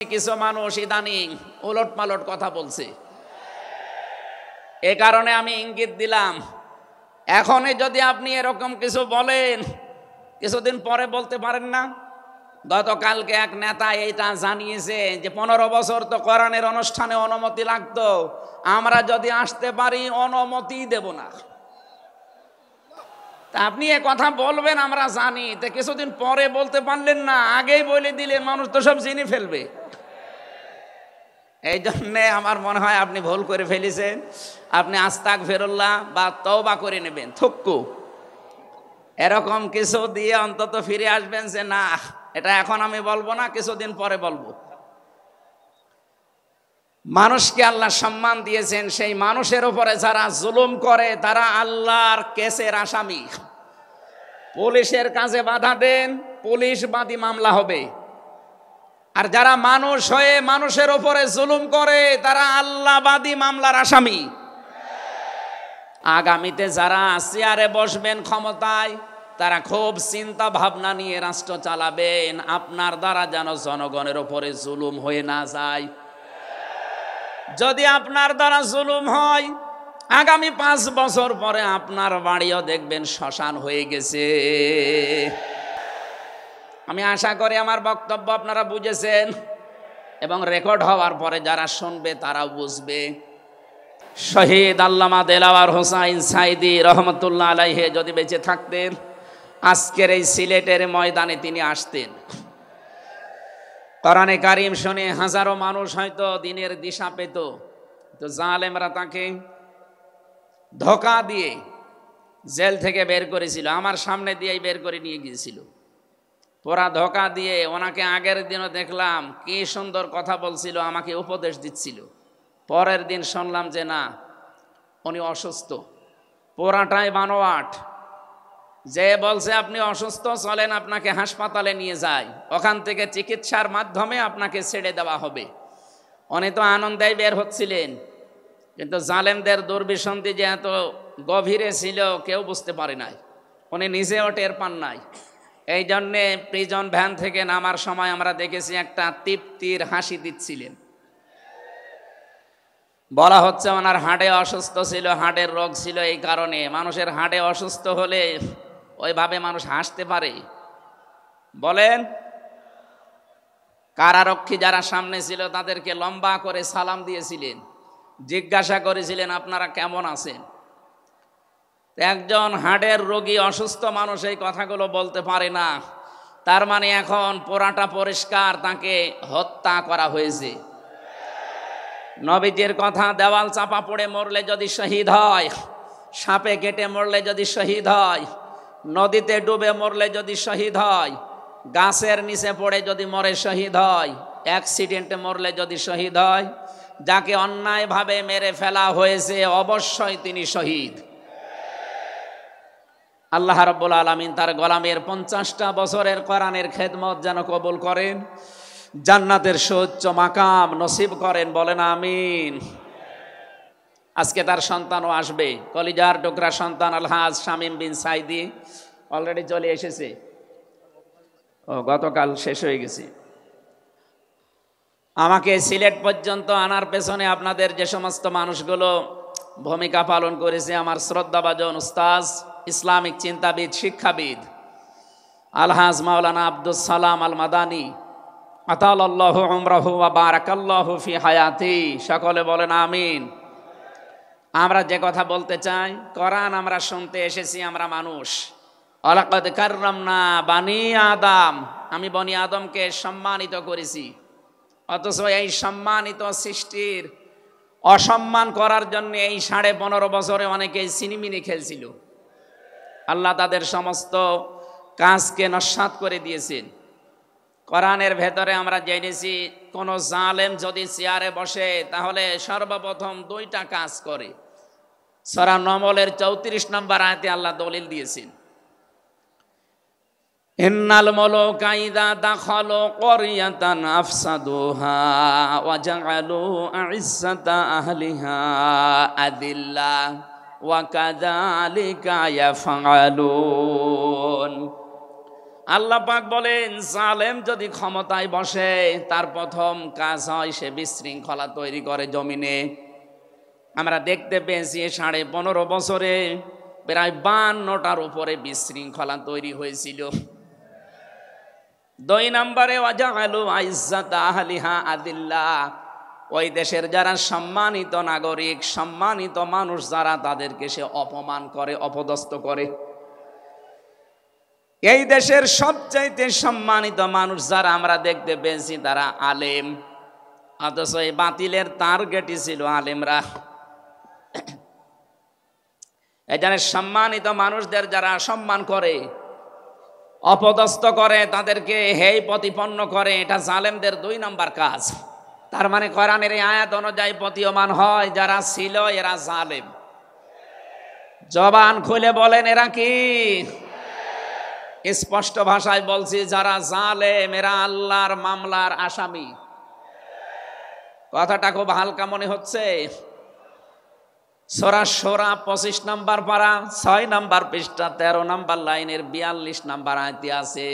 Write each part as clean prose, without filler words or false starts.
কিছু মানুষ ইদানিং উলট পালট কথা বলছে। এ কারণে আমি ইঙ্গিত দিলাম, এখনই যদি আপনি এরকম কিছু বলেন, কিছুদিন পরে বলতে পারেন না। গতকালকে এক নেতা এইটা জানিয়েছে যে 15 বছর তো কোরআনের অনুষ্ঠানে অনুমতি লাগতো, আমরা যদি আসতে পারি অনুমতি দেব না। তা আপনি এ কথা বলবেন আমরা জানি, তো কিছুদিন পরে বলতে পারলেন না, আগেই বলে দিলে মানুষ তো সব জেনে ফেলবে। এই জন্যে আমার মনে হয় আপনি ভুল করে ফেলেছেন। আপনি আস্তাগফিরুল্লাহ বা তওবা করে নেবেন, থুক্কু এরকম কিছু দিয়ে অন্তত ফিরে আসবেন যে না, এটা এখন আমি বলবো না, কিছুদিন পরে বলবো। মানুষকে আল্লাহ সম্মান দিয়েছেন, সেই মানুষের উপরে যারা জুলুম করে তারা আল্লাহর কেসের আসামি। পুলিশের কাজে বাধা দেন, পুলিশ বাদী মামলা হবে। আর যারা মানুষ হয়ে মানুষের উপরে জুলুম করে তারা আল্লাহবাদী মামলার আসামি। আগামীতে যারা চেয়ারে বসবেন ক্ষমতায়, তারা খুব চিন্তা ভাবনা নিয়ে রাষ্ট্র চালাবেন, আপনার দ্বারা যেন জনগণের উপরে জুলুম হয়ে না যায়। যদি আপনার দ্বারা জুলুম হয়, আগামী 5 বছর পরে আপনার বাড়িও দেখবেন শ্মশান হয়ে গেছে। আমি আশা করি আমার বক্তব্য আপনারা বুঝেছেন, এবং রেকর্ড হওয়ার পরে যারা শুনবে তারাও বুঝবে। শহীদ আল্লামা দেলাওয়ার হোসাইন সাইদি রহমতুল্লাহ আলাইহি যদি বেঁচে থাকতেন, আজকের এই সিলেটের ময়দানে তিনি আসতেন। কোরআনে কারিম শুনে হাজারো মানুষ হয়তো দিনের দিশা পেত, তো জালেমরা তাকে ধোঁকা দিয়ে জেল থেকে বের করেছিল, আমার সামনে দিয়েই বের করে নিয়ে গিয়েছিল। পুরা ধোঁকা দিয়ে ওনাকে আগের দিনও দেখলাম কি সুন্দর কথা বলছিল, আমাকে উপদেশ দিচ্ছিল। পরের দিন শুনলাম যে না, উনি অসুস্থ। পুরাটাই বানোয়াট। যে বলছে আপনি অসুস্থ, চলেন আপনাকে হাসপাতালে নিয়ে যাই, ওখান থেকে চিকিৎসার মাধ্যমে আপনাকে ছেড়ে দেওয়া হবে। উনি তো আনন্দেই বের হচ্ছিলেন, কিন্তু জালেমদের দুর্বিসন্ধি যে এত গভীরে ছিল কেউ বুঝতে পারে নাই, উনি নিজেও টের পান নাই। এই জন্যে প্রিজন ভ্যান থেকে নামার সময় আমরা দেখেছি একটা তৃপ্তির হাসি দিচ্ছিলেন। বলা হচ্ছে ওনার হাড়ে অসুস্থ ছিল, হাড়ের রোগ ছিল। এই কারণে মানুষের হাড়ে অসুস্থ হলে ওইভাবে মানুষ হাসতে পারে? বলেন। কারারক্ষী যারা সামনে ছিল তাদেরকে লম্বা করে সালাম দিয়েছিলেন, জিজ্ঞাসা করেছিলেন আপনারা কেমন আছেন। একজন হাড়ের রোগী অসুস্থ মানুষ এই কথাগুলো বলতে পারে না, তার মানে এখন পোড়াটা পরিষ্কার, তাকে হত্যা করা হয়েছে। নবীজির কথা, দেওয়াল চাপা পড়ে মরলে যদি শহীদ হয়, সাপে কেটে মরলে যদি শহীদ হয়, নদীতে ডুবে মরলে যদি শহীদ হয়, গাছের নিচে পড়ে যদি মরে শহীদ হয়, অ্যাক্সিডেন্টে মরলে যদি শহীদ হয়, যাকে অন্যায়ভাবে মেরে ফেলা হয়েছে অবশ্যই তিনি শহীদ। আল্লাহ রাব্বুল আলামিন তার গোলামের 50টা বছরের কোরআনের খেদমত যেন কবুল করেন, জান্নাতের সুউচ্চ মাকাম নসিব করেন, বলেন আমিন। আজকে তার সন্তানও আসবে, কলিজার টুকরা সন্তান আলহাজ শামীম বিন সাইদি অলরেডি চলে এসেছে। গতকাল শেষ হয়ে গেছে। আমাকে সিলেট পর্যন্ত আনার পেছনে আপনাদের যে সমস্ত মানুষগুলো ভূমিকা পালন করেছে, আমার শ্রদ্ধাভাজন উস্তাজ, ইসলামিক চিন্তাবিদ, শিক্ষাবিদ আলহাজ মাওলানা আব্দুস সালাম আল মাদানী, আতালাল্লাহু উমরাহু ওয়া বারাকাল্লাহু ফি হায়াতি, সকলে বলেন আমিন। আমরা যে কথা বলতে চাই, কোরআন আমরা শুনতে এসেছি, আমরা মানুষ। ওয়ালাকাদ কাররামনা বানি আদম, আমি বনি আদমকে সম্মানিত করেছি। অথচ এই সম্মানিত সৃষ্টির অসম্মান করার জন্য এই 15.5 বছরে অনেকেই সিনিমিনি খেলছিল। আল্লাহ তাদের সমস্ত কাজকে নস্যাৎ করে দিয়েছেন। কোরআনের ভেতরে আমরা জেনেছি, কোন জালেম যদি চেয়ারে বসে তাহলে সর্বপ্রথম 2টা কাজ করে। সূরা নমলের 34 নম্বর আয়াতে আল্লাহ দলিল দিয়েছেন, ইন্নাল মুলুকা ইযা দাখালু ক্বরিয়াতান আফসাদুহা ওয়া জাআলু আ'iজ্জাতা আহলিহা আযিল্লা ওয়া কাযালিকা ইয়াফআলুন। আল্লাহ পাক বলেন জালেম যদি ক্ষমতায় বসে তার প্রথম কাজ হয় সে বিশৃঙ্খলা তৈরি করে জমিনে। আমরা দেখতে পেয়েছি 15.5 বছরে প্রায় 52টার উপরে বিশৃঙ্খলা তৈরি হয়েছিল। 2 নম্বরে ওয়াজআলু আইজ্জাতা আহলিহা আদিল্লাহ, ওই দেশের যারা সম্মানিত নাগরিক, সম্মানিত মানুষ যারা, তাদেরকে সে অপমান করে, অপদস্থ করে। এই দেশের সবচাইতে সম্মানিত মানুষ যারা আমরা দেখতে পেয়েছি তারা আলেম, অথচ এই বাতিলের টার্গেটই ছিল আলেমরা। এই যারা সম্মানিত মানুষদের যারা সম্মান করে, অপদস্থ করে, তাদেরকে হেয় প্রতিপন্ন করে, এটা জালেমদের 2 নম্বর কাজ। তার মানে কোরআনের এই আয়াত অনুযায়ী প্রতীয়মান হয় যারা ছিল এরা জালেম। জবান খুলে বলেন এরা কি? স্পষ্ট ভাষায় বলছি, যারা জালেম এরা আল্লাহর মামলার আসামি। কথাটা খুব হালকা মনে হচ্ছে? সূরা শূরা 25 নম্বর পারা 6 নম্বর পৃষ্ঠা 13 নম্বর লাইনের 42 নম্বর আয়াতে আছে,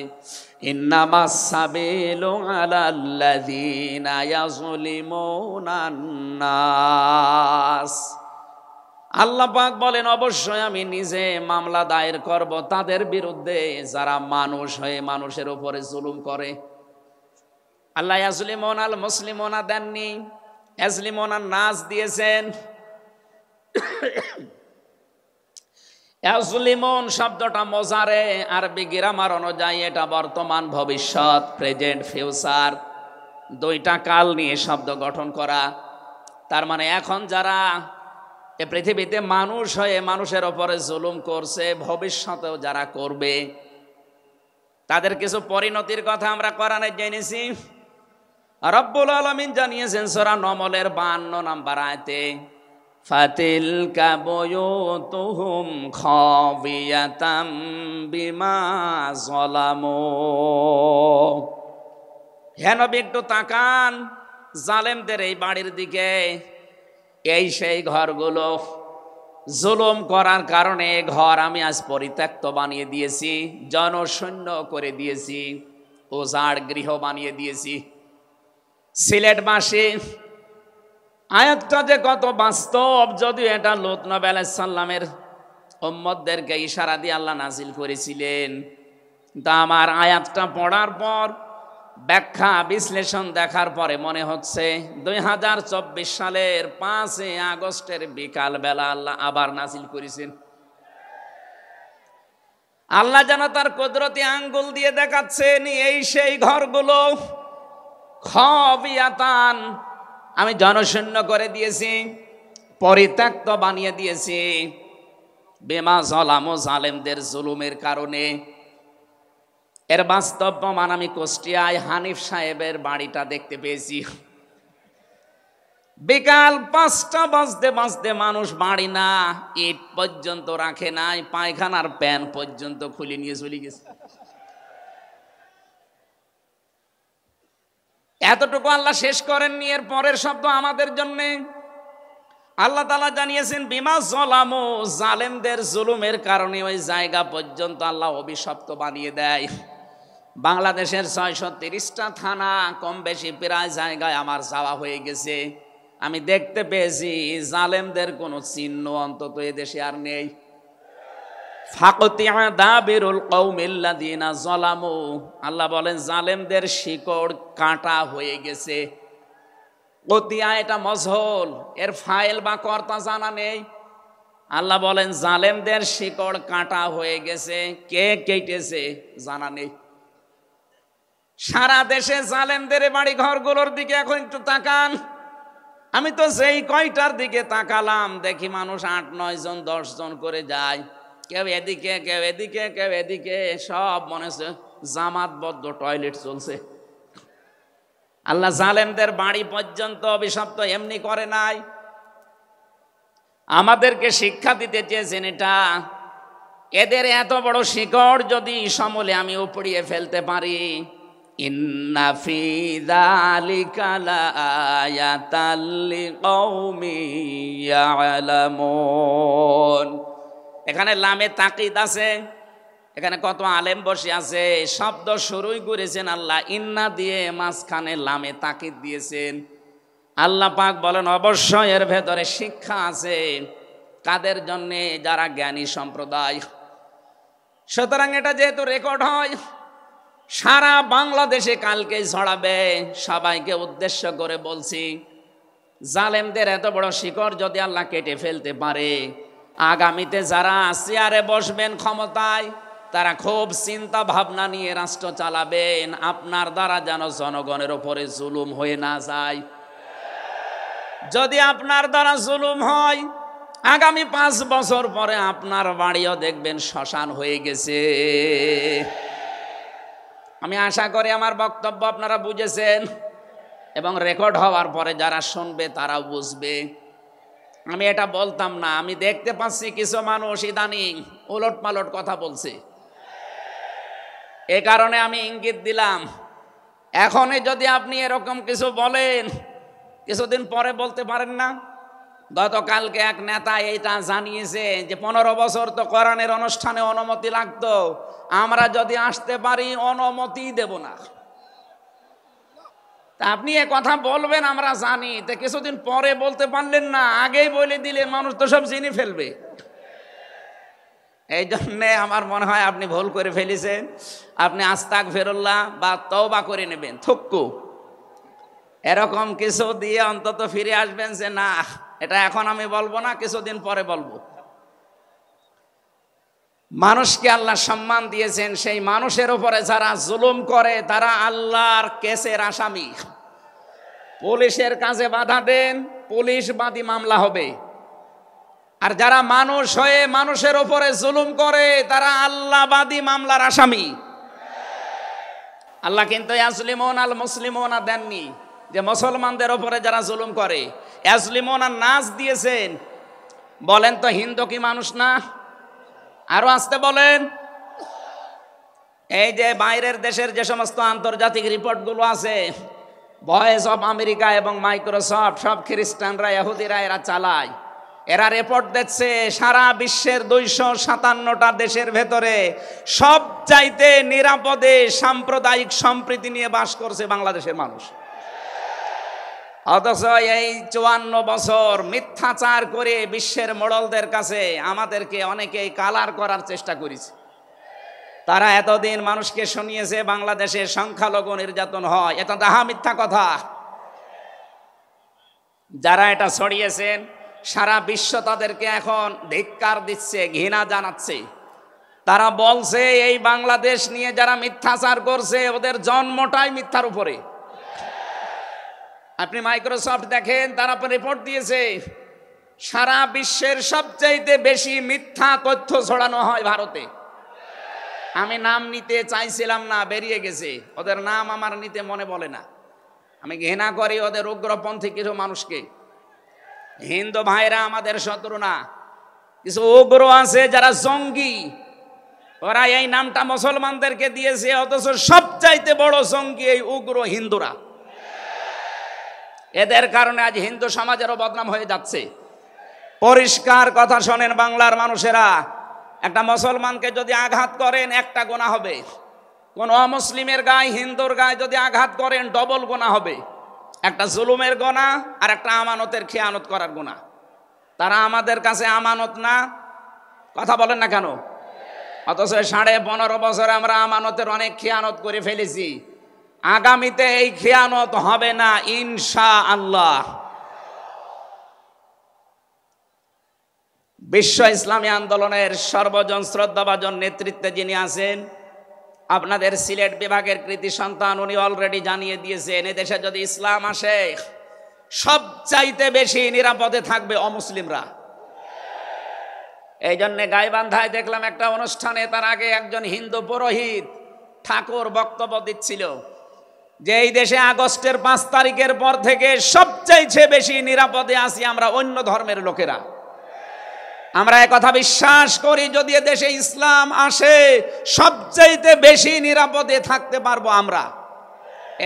ইন্নামাস সাবিলু আলাল্লাযিনা ইয়াযলিমুনান নাস। আল্লাহ পাক বলেন অবশ্যই আমি নিজে মামলা দায়ের করব তাদের বিরুদ্ধে যারা মানুষ হয়ে মানুষের উপরে জুলুম করে। আল্লাহ ইয়াজলিমুনাল মুসলিমুনা দেননি, ইয়াজলিমুনান নাস দিয়েছেন। ইয়াজলিমুন শব্দটা মোজারে, আরবি গ্রামার অনুযায়ী এটা বর্তমান, ভবিষ্যৎ, প্রেজেন্ট, ফিউচার, 2টা কাল নিয়ে শব্দ গঠন করা। তার মানে এখন যারা এ পৃথিবীতে মানুষ হয়ে মানুষের ওপরে জুলুম করছে, ভবিষ্যতেও যারা করবে, তাদের কিছু পরিণতির কথা আমরা কোরআনে জেনেছি। রব্বুল আলামিন জানিয়েছেন সূরা নমলের 52 নম্বর আয়াতে, ফাতিলকা বুয়ুতুহুম খাবিয়াতাম বিমা যালামু। হে নবী একটু তাকান জালেমদের এই বাড়ির দিকে। এই সেই ঘরগুলো, জুলুম করার কারণে ঘর আমি আজ পরিত্যক্ত বানিয়ে দিয়েছি, জনশূন্য করে দিয়েছি, উজাড় গৃহ বানিয়ে দিয়েছি। সিলেটবাসী, আয়াতটা যে কত বাস্তব, যদিও এটা লূত নবী আলাইহিস সালামের উম্মতদেরকে ইশারা দিয়ে আল্লাহ নাজিল করেছিলেন। তা আমার আয়াতটা পড়ার পর, ব্যাখ্যা বিশ্লেষণ দেখার পরে মনে হচ্ছে 2024 সালের 5 আগস্টের বিকাল বেলা আল্লাহ আবার নাজিল করেছেন। আল্লাহ যেন তার কুদরতি আঙ্গুল দিয়ে দেখাচ্ছেন এই সেই ঘরগুলো খাবিয়াতান, আমি জনশূন্য করে দিয়েছি, পরিত্যক্ত বানিয়ে দিয়েছি, বিমা যালামু, জালেমদের জুলুমের কারণে। এর বাস্তব প্রমাণ আমি কুষ্টিয়ায় হানিফ সাহেবের বাড়িটা দেখতে পেয়েছি। বিকাল 5টা বাজতে বাজতে মানুষ বাড়ি না ইট পর্যন্ত রাখে নাই, পায়খানার প্যান পর্যন্ত খুলে নিয়ে চলে গেছে। এতটুকু আল্লাহ শেষ করেননি, এর পরের শব্দ আমাদের জন্যে। আল্লাহ তাআলা জানিয়েছেন বিমা যালামু, জালেমদের জুলুমের কারণে ওই জায়গা পর্যন্ত আল্লাহ অভিশপ্ত বানিয়ে দেয়। বাংলাদেশের 630টা থানা কম বেশি প্রায় জায়গায় আমার যাওয়া হয়ে গেছে। আমি দেখতে পেয়েছি জালেমদের কোনো চিহ্ন অন্তত এদেশে আর নেই। ফাকতিয়া দাবিরুল কওমিল্লাযিনা যালামু, আল্লাহ বলেন জালেমদের শিকড় কাটা হয়ে গেছে। কতিয়া এটা মজহুল, এর ফাইল বা কর্তা জানা নেই। আল্লাহ বলেন জালেমদের শিকড় কাটা হয়ে গেছে, কে কেটেছে জানা নেই। সারা দেশে জালেমদের বাড়ি ঘরগুলোর দিকে এখন একটু তাকান। আমি তো যেই কয়টার দিকে তাকালাম দেখি মানুষ 8-9 জন 10 জন করে যায়, কেউ এদিকে কেউ এদিকে কেউ এদিকে, সব মনে হচ্ছে জামাতবদ্ধ টয়লেট চলছে। আল্লাহ জালেমদের বাড়ি পর্যন্ত অভিশপ্ত এমনি করে নাই, আমাদেরকে শিক্ষা দিতে চেয়েছেন এটা। এদের এত বড় শিকড় যদি সমূলে আমি উপড়িয়ে ফেলতে পারি, ইন্না ফি যালিকা লাআয়াতাল লিকাউমিন ইয়ালামুন। এখানে লামে তাকিদ আছে, এখানে কত আলেম বসে আছে, শব্দ শুরুই করেছেন আল্লাহ ইন্না দিয়ে, মাঝখানে লামে তাকিদ দিয়েছেন। আল্লাহ পাক বলেন অবশ্যই এর ভেতরে শিক্ষা আছে। কাদের জন্যে? যারা জ্ঞানী সম্প্রদায়। সুতরাং এটা যেহেতু রেকর্ড হয়, সারা বাংলাদেশে কালকে ছড়াবে। সবাইকে উদ্দেশ্য করে বলছি, জালেমদের এত বড় শিকড় যদি আল্লাহ কেটে ফেলতে পারে, আগামীতে যারা চেয়ারে বসবেন ক্ষমতায়, তারা খুব চিন্তা ভাবনা নিয়ে রাষ্ট্র চালাবেন, আপনার দ্বারা যেন জনগণের ওপরে জুলুম হয়ে না যায়। যদি আপনার দ্বারা জুলুম হয়, আগামী 5 বছর পরে আপনার বাড়িও দেখবেন শ্মশান হয়ে গেছে। আমি আশা করি আমার বক্তব্য আপনারা বুঝেছেন, এবং রেকর্ড হওয়ার পরে যারা শুনবে তারাও বুঝবে। আমি এটা বলতাম না, আমি দেখতে পাচ্ছি কিছু মানুষ ইদানিং উলট পালট কথা বলছে। এ কারণে আমি ইঙ্গিত দিলাম, এখনই যদি আপনি এরকম কিছু বলেন, কিছুদিন পরে বলতে পারেন না। গতকালকে এক নেতা এইটা জানিয়েছে যে 15 বছর তো কোরআনের অনুষ্ঠানে অনুমতি লাগতো, আমরা যদি আসতে পারি অনুমতি দেব না। তা আপনি এ কথা বলবেন আমরা জানি, তো কিছুদিন পরে বলতে পারলেন না, আগেই বলে দিলে মানুষ তো সব জেনে ফেলবে। এই জন্যে আমার মনে হয় আপনি ভুল করে ফেলেছেন। আপনি আস্তাগফিরুল্লাহ বা তওবা করে নেবেন, থুক্কু এরকম কিছু দিয়ে অন্তত ফিরে আসবেন যে না, এটা এখন আমি বলবো না, কিছুদিন পরে বলবো। মানুষকে আল্লাহ সম্মান দিয়েছেন, সেই মানুষের উপরে যারা জুলুম করে তারা আল্লাহর কেসের আসামি। পুলিশের কাজে বাধা দেন, পুলিশ বাদী মামলা হবে। আর যারা মানুষ হয়ে মানুষের উপরে জুলুম করে তারা আল্লাহ বাদী মামলার আসামি। আল্লাহ কিন্তু ইয়াসলিমুন আল মুসলিমুনা দেননি যে মুসলমানদের উপরে যারা জুলুম করে, ইয়াসলিমুন আর নাস দিয়েছেন। বলেন তো হিন্দু কি মানুষ না? আরো আসতে বলেন। এই যে বাইরের দেশের যে সমস্ত আন্তর্জাতিক রিপোর্টগুলো আছে, ভয়েস অফ আমেরিকা এবং মাইক্রোসফট, সব খ্রিস্টানরা ইহুদিরা এরা চালায়। এরা রিপোর্ট দিচ্ছে সারা বিশ্বের 257টা দেশের ভেতরে সবচাইতে নিরাপদে সাম্প্রদায়িক সম্প্রীতি নিয়ে বাস করছে বাংলাদেশের মানুষ। অথচ এই 54 বছর মিথ্যাচার করে বিশ্বের মোড়লদের কাছে আমাদেরকে অনেকেই কালার করার চেষ্টা করেছে। তারা এতদিন মানুষকে শুনিয়েছে বাংলাদেশে সংখ্যালঘু নির্যাতন হয়, এটা ডাহা মিথ্যা কথা। যারা এটা ছড়িয়েছেন সারা বিশ্ব তাদেরকে এখন ধিক্কার দিচ্ছে, ঘৃণা জানাচ্ছে। তারা বলছে এই বাংলাদেশ নিয়ে যারা মিথ্যাচার করছে ওদের জন্মটাই মিথ্যার উপরে। আপনি মাইক্রোসফট দেখেন, তারা রিপোর্ট দিয়েছে সারা বিশ্বের সবচাইতে বেশি মিথ্যা তথ্য ছড়ানো হয় ভারতে। আমি নাম নিতে চাইছিলাম না, বেরিয়ে গেছে। ওদের নাম আমার নিতে মনে বলে না। আমি ঘৃণা করি ওদের উগ্রপন্থী কিছু মানুষকে। হিন্দু ভাইরা আমাদের শত্রু না, কিছু উগ্র আছে যারা জঙ্গি, ওরা এই নামটা মুসলমানদেরকে দিয়েছে, অথচ সবচাইতে বড় জঙ্গি এই উগ্র হিন্দুরা। এদের কারণে আজ হিন্দু সমাজেরও বদনাম হয়ে যাচ্ছে। পরিষ্কার কথা শোনেন বাংলার মানুষেরা, একটা মুসলমানকে যদি আঘাত করেন একটা গুনাহ হবে, কোন অমুসলিমের গায়ে হিন্দুর গায়ে যদি আঘাত করেন ডবল গুনাহ হবে। একটা জুলুমের গুনাহ আর একটা আমানতের খেয়ানত করার গুনাহ। তারা আমাদের কাছে আমানত না, কথা বলেন না কেন? অথচ 15.5 বছরে আমরা আমানতের অনেক খেয়ানত করে ফেলেছি। আগামীতে এই খেয়ানত হবে না ইনশাআল্লাহ। বিশ্ব ইসলামী আন্দোলনের সর্বজন শ্রদ্ধাভাজন নেতৃত্বে যিনি আছেন, আপনাদের সিলেট বিভাগের কৃতি সন্তান, উনি অলরেডি জানিয়ে দিয়েছেন এদেশে যদি ইসলাম আসে সবচাইতে বেশি নিরাপদে থাকবে অমুসলিমরা। এই জন্যে গাইবান্ধায় দেখলাম একটা অনুষ্ঠানে, তার আগে একজন হিন্দু পুরোহিত ঠাকুর বক্তব্য দিচ্ছিল যে এই দেশে আগস্টের 5 তারিখের পর থেকে সবচাইতে বেশি নিরাপদে আছি আমরা অন্য ধর্মের লোকেরা। আমরা একথা বিশ্বাস করি, যদি দেশে ইসলাম আসে সবচাইতে বেশি নিরাপদে থাকতে পারবো আমরা।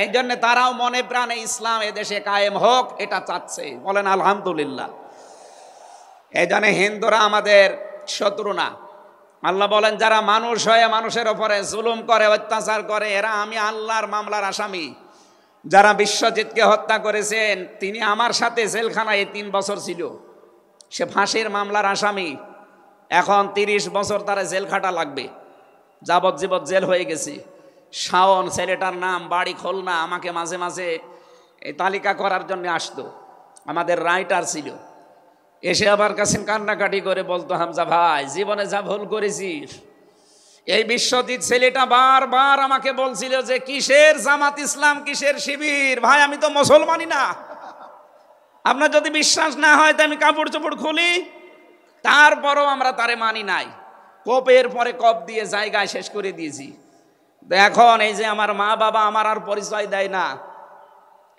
এই জন্য তারাও মনে প্রাণে ইসলাম এদেশে কায়েম হোক এটা চাচ্ছে, বলেন আলহামদুলিল্লাহ। এই জন্য হিন্দুরা আমাদের শত্রু না, আল্লাহ বলেন যারা মানুষ হয়ে মানুষের ওপরে জুলুম করে, অত্যাচার করে, এরা আমি আল্লাহর মামলার আসামি। যারা বিশ্বজিৎকে হত্যা করেছেন তিনি আমার সাথে জেলখানায় 3 বছর ছিল, সে ফাঁসির মামলার আসামি। এখন 30 বছর তারা জেল খাটা লাগবে, যাবজ্জীবন জেল হয়ে গেছে। শাওন ছেলেটার নাম, বাড়ি খুলনা, আমাকে মাঝে মাঝে এই তালিকা করার জন্য আসতো, আমাদের রাইটার ছিল। এসে আবার কাছে কান্নাকাটি করে বলতো, হামজা ভাই জীবনে যা ভুল করেছিস। এই বিশ্বজিৎ ছেলেটা বারবার আমাকে বলছিল যে কিসের জামাত ইসলাম, কিসের শিবির, ভাই আমি তো মুসলমানই না। আপনার যদি বিশ্বাস না হয় তো আমি কাপড় চোপড় খুলি, তারপরও আমরা তারে মানি নাই। কপের পরে কপ দিয়ে জায়গায় শেষ করে দিয়েছি। এখন এই যে আমার মা বাবা আমার আর পরিচয় দেয় না,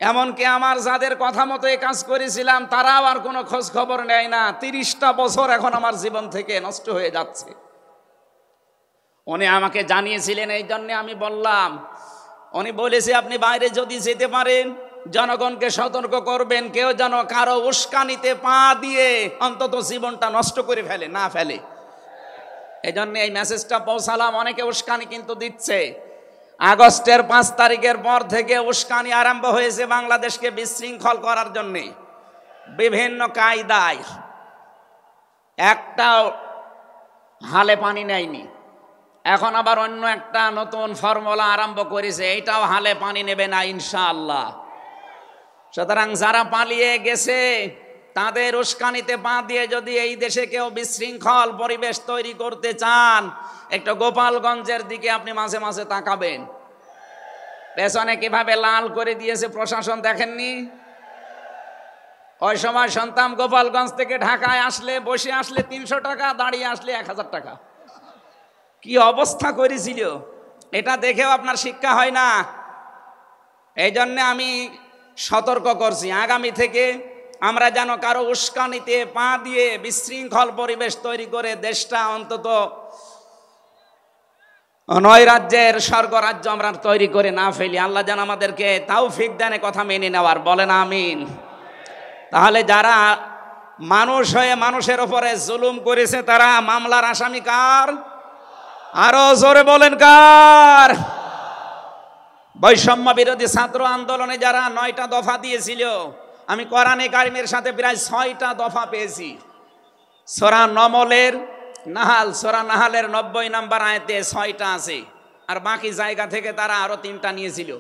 এমনকি আমার যাদের কথা মতো এই কাজ করেছিলাম তারাও আর কোনো খোঁজ খবর নেয় না। 30টা বছর এখন আমার জীবন থেকে নষ্ট হয়ে যাচ্ছে। উনি আমাকে জানিয়েছিলেন, এই জন্যে আমি বললাম। উনি বলেছে আপনি বাইরে যদি যেতে পারেন জনগণকে সতর্ক করবেন, কেউ যেন কারো উস্কানিতে পা দিয়ে অন্তত জীবনটা নষ্ট করে ফেলে না ফেলে। এই জন্য এই মেসেজটা পৌঁছালাম। অনেকে উস্কানি কিন্তু দিচ্ছে। আগস্টের 5 তারিখের পর থেকে উস্কানি আরম্ভ হয়েছে বাংলাদেশকে বিশৃঙ্খল করার জন্যে বিভিন্ন কায়দায়। একটা হালে পানি নেয়নি, এখন আবার অন্য একটা নতুন ফর্মুলা আরম্ভ করেছে, এইটাও হালে পানি নেবে না ইনশাআল্লাহ। সুতরাং যারা পালিয়ে গেছে তাদের উস্কানিতে পা দিয়ে যদি এই দেশে কেউ বিশৃঙ্খল পরিবেশ তৈরি করতে চান, একটা গোপালগঞ্জের দিকে আপনি মাঝে মাঝে তাকাবেন। পেছনে কিভাবে লাল করে দিয়েছে প্রশাসন দেখেননি? ওই সময় সন্তান গোপালগঞ্জ থেকে ঢাকায় আসলে, বসে আসলে 300 টাকা, দাঁড়িয়ে আসলে 1000 টাকা। কি অবস্থা করেছিল, এটা দেখেও আপনার শিক্ষা হয় না। এই জন্যে আমি সতর্ক করছি, আগামী থেকে আমরা যেন কারো উস্কানিতে পা দিয়ে বিশৃঙ্খল পরিবেশ তৈরি করে দেশটা অন্তত 9 রাজ্যের স্বর্গরাজ্য আমরা তৈরি করে না ফেলি। আল্লাহ যেন আমাদেরকে তৌফিক দেন কথা মেনে নেওয়ার, বলেন আমিন। তাহলে যারা মানুষ হয়ে মানুষের উপরে জুলুম করেছে তারা মামলার আসামি কার? আরো জোরে বলেন কার? বৈষম্য বিরোধী ছাত্র আন্দোলনে যারা 9টা দফা দিয়েছিল, আমি কোরআনে কারিমের সাথে প্রায় 6টা দফা পেয়েছি। সূরা নমলের নাহাল, সূরা নাহালের 90 নম্বর আয়াতে 6টা আছে, আর বাকি জায়গা থেকে তারা আরো 3টা নিয়েছিল।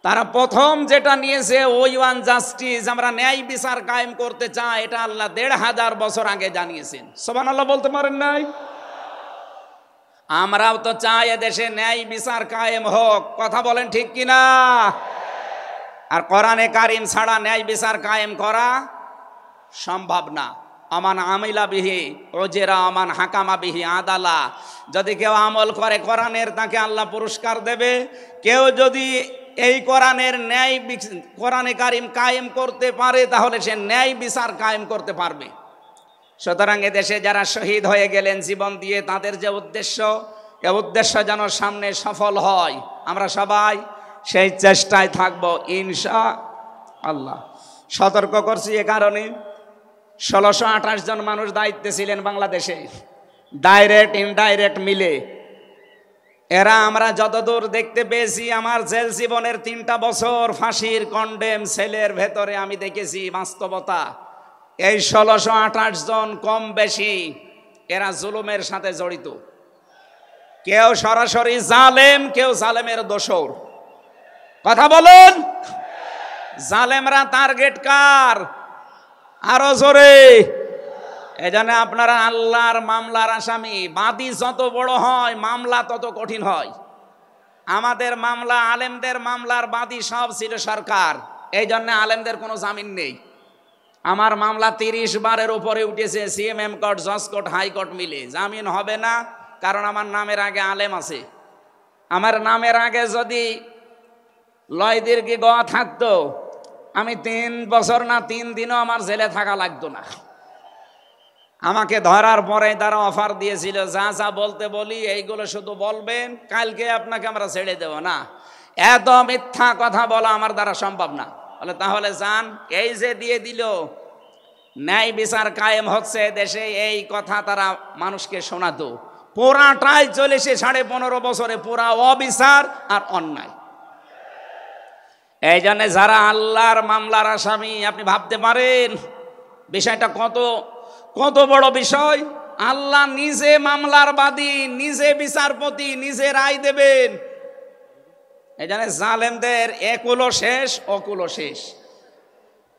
তারা প্রথম যেটা নিয়েছে ওই ওয়ান জাস্টিস, আমরা ন্যায় বিচার কায়েম করতে চাই, এটা আল্লাহ 1500 বছর আগে জানিয়েছেন। সুবহানাল্লাহ বলতে পারেন নাই? আমরাও তো চাই এদেশে ন্যায় বিচার কায়েম হোক, কথা বলেন ঠিক কিনা? আর কোরআনে কারিম ছাড়া ন্যায় বিচার কায়েম করা সম্ভব না। আমান আমিলা বিহি ওজেরা আমান হাকামা বিহি আদালা। যদি কেউ আমল করে কোরআনের, তাকে আল্লাহ পুরস্কার দেবে। কেউ যদি এই কোরআনের ন্যায় কোরআনে কারিম কায়েম করতে পারে তাহলে সে ন্যায় বিচার কায়েম করতে পারবে। সুতরাং এদেশে যারা শহীদ হয়ে গেলেন জীবন দিয়ে, তাদের যে উদ্দেশ্য, এ উদ্দেশ্য যেন সামনে সফল হয়, আমরা সবাই সেই চেষ্টায় থাকব ইনশাআল্লাহ। সতর্ক করছি এ কারণে, 1628 জন মানুষ দায়িত্বে ছিলেন বাংলাদেশে, ডাইরেক্ট ইনডাইরেক্ট মিলে। এরা আমরা যতদূর দেখতে পেয়েছি, আমার জেল জীবনের 3টা বছর ফাঁসির কন্ডেম সেলের ভেতরে আমি দেখেছি বাস্তবতা। এই 1628 জন কম বেশি এরা জুলুমের সাথে জড়িত। কেউ সরাসরি জালেম, কেউ জালেমের দোসর। কথা বলুন, জালেমরা টার্গেট কার? আরো জোরে। এজন্য আপনারা আল্লাহর মামলার আসামি। বাদী যত বড় হয় মামলা তত কঠিন হয়। আমাদের মামলা, আলেমদের মামলার বাদী সব ছিল সরকার, এই জন্য আলেমদের কোনো জামিন নেই। আমার মামলা 30 বারের উপরে উঠেছে, সিএমএম কোর্ট, জজ কোর্ট, হাইকোর্ট মিলে। জামিন হবে না, কারণ আমার নামের আগে আলেম আছে। আমার নামের আগে যদি লয়দির্ঘি গ থাকতো, আমি 3 বছর না 3 দিনও আমার জেলে থাকা লাগতো না। আমাকে ধরার পরে তারা অফার দিয়েছিল, যা যা বলতে বলি এইগুলো শুধু বলবেন, কালকে আপনাকে আমরা ছেড়ে দেব না। এত মিথ্যা কথা বলা আমার দ্বারা সম্ভব না। বলে তাহলে যান। এই যে দিয়ে দিল, ন্যায় বিচার কায়েম হচ্ছে দেশে, এই কথা তারা মানুষকে শোনাতো। পুরাটাই চলেছে 15.5 বছরে, পুরা অবিচার আর অন্যায়। এই জন্য যারা আল্লাহর মামলার আসামি, আপনি ভাবতে পারেন বিষয়টা কত কত বড় বিষয়। আল্লাহ নিজে মামলার বাদী, নিজে বিচারপতি, নিজে রায় দেবেন। এই জন্য জালেমদের একুলো শেষ, অকুলো শেষ।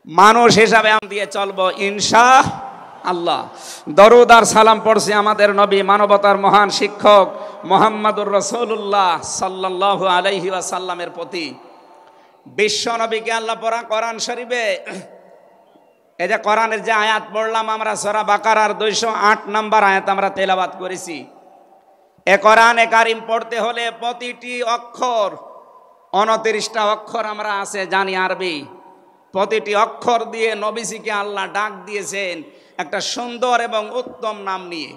মানুষ হিসাবে আমি দিয়ে চলবো ইনশাআল্লাহ। দরুদ আর সালাম পড়ছি আমাদের নবী, মানবতার মহান শিক্ষক মুহাম্মদুর রাসূলুল্লাহ সাল্লাল্লাহু আলাইহি ওয়াসাল্লামের প্রতি। বিশ্ব নবীকে আল্লাহ পড়া কোরআন শরীফে, এই যে কোরআনের যে আয়াত পড়লাম আমরা, সূরা বাকারার 208 নম্বর আয়াত আমরা তেলাওয়াত করেছি। এ কোরআনে কারিম পড়তে হলে প্রতিটি অক্ষর, 29টা অক্ষর আমরা আছে জানি আরবি, প্রতিটি অক্ষর দিয়ে নবীজিকে আল্লাহ ডাক দিয়েছেন একটা সুন্দর এবং উত্তম নাম নিয়ে।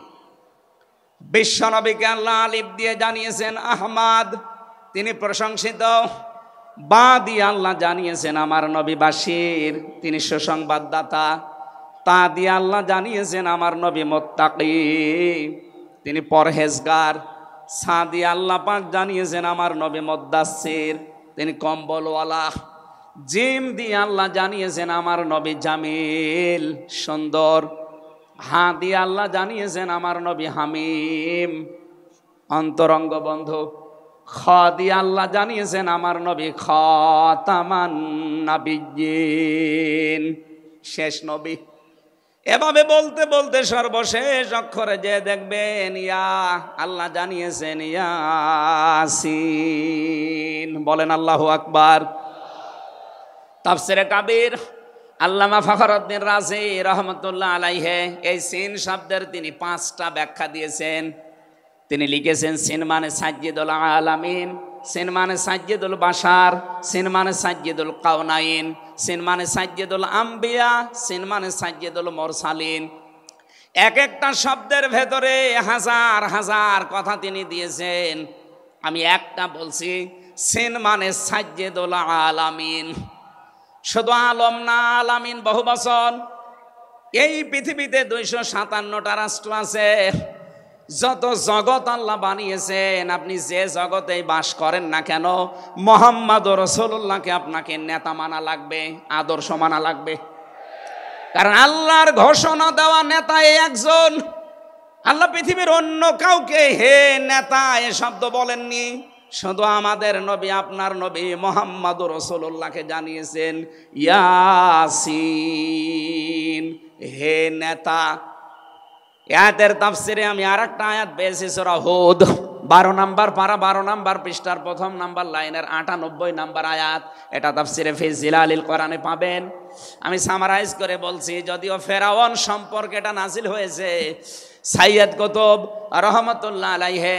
বিশ্ব নবীকে আল্লাহ আলিফ দিয়ে জানিয়েছেন আহমদ, তিনি প্রশংসিত। বা দিয়ে আল্লাহ জানিয়েছেন আমার নবী বাশির, তিনি সুসংবাদদাতা। তা দিয়ে আল্লাহ জানিয়েছেন আমার নবী মুত্তাকি, তিনি পরহেজগার। সা দিয়ে আল্লাহ পাক জানিয়েছেন আমার নবী মুদ্দাসসির, তিনি কম্বলওয়ালা। জিম দিয়ে আল্লাহ জানিয়েছেন আমার নবী জামিল, সুন্দর। হা দিয়ে আল্লাহ জানিয়েছেন আমার নবী হামিম, অন্তরঙ্গ বন্ধু। খ দিয়ে আল্লাহ জানিয়েছেন আমার নবী খাতামান নাবিয়্যিন, শেষ নবী। এভাবে বলতে বলতে সর্বশেষ অক্ষরে যে দেখবেন ইয়া, আল্লাহ জানিয়েছেন ইয়াসিন। বলেন আল্লাহু আকবার। তাফসিরে কাবীর আল্লামা ফখরুদ্দীন রাজি রহমতুল্লাহ আলাইহি এই সিন শব্দের তিনি 5টা ব্যাখ্যা দিয়েছেন। তিনি লিখেছেন সিন মানে সাজ্জিদুল আলামিন, সিন মানে সাজ্জিদুল বাশার, সিন মানে সাজ্জিদুল কাউনাইন, সিন মানে সাজ্জিদুল আম্বিয়া, সিন মানে সাজ্জিদুল মুরসালিন। এক একটা শব্দের ভেতরে হাজার হাজার কথা তিনি দিয়েছেন। আমি একটা বলছি, সিন মানে সাজ্জিদুল আলামিন। শুধু আলম না, আলামিন বহু বচন। এই পৃথিবীতে 257টা রাষ্ট্র আছে। যত জগৎ আল্লাহ বানিয়েছেন, আপনি যে জগতেই বাস করেন না কেন, মুহাম্মদ রাসূলুল্লাহকে আপনাকে নেতা মানা লাগবে, আদর্শ মানা লাগবে। কারণ আল্লাহর ঘোষণা দেওয়া নেতা এই একজন। আল্লাহ পৃথিবীর অন্য কাউকে হে নেতা এ শব্দ বলেননি। শুধু আমাদের নবী, আপনার নবী মুহাম্মদ রাসূলুল্লাহকে জানিয়েছেন ইয়াসিন, হে নেতা। আয়াতের তাফসিরে আমি আরেকটা আয়াত পেয়েছি, সূরা হুদ 12 নম্বর পারা 12 নম্বর পৃষ্ঠার 1ম নম্বর লাইনের 98 নম্বর আয়াত। এটা তাফসিরে ফি জিলালিল কোরআনে পাবেন। আমি সামারাইজ করে বলছি, যদিও ফেরাউন সম্পর্কে এটা নাজিল হয়েছে। সাইয়্যিদ কুতুব রহমাতুল্লাহ আলাইহি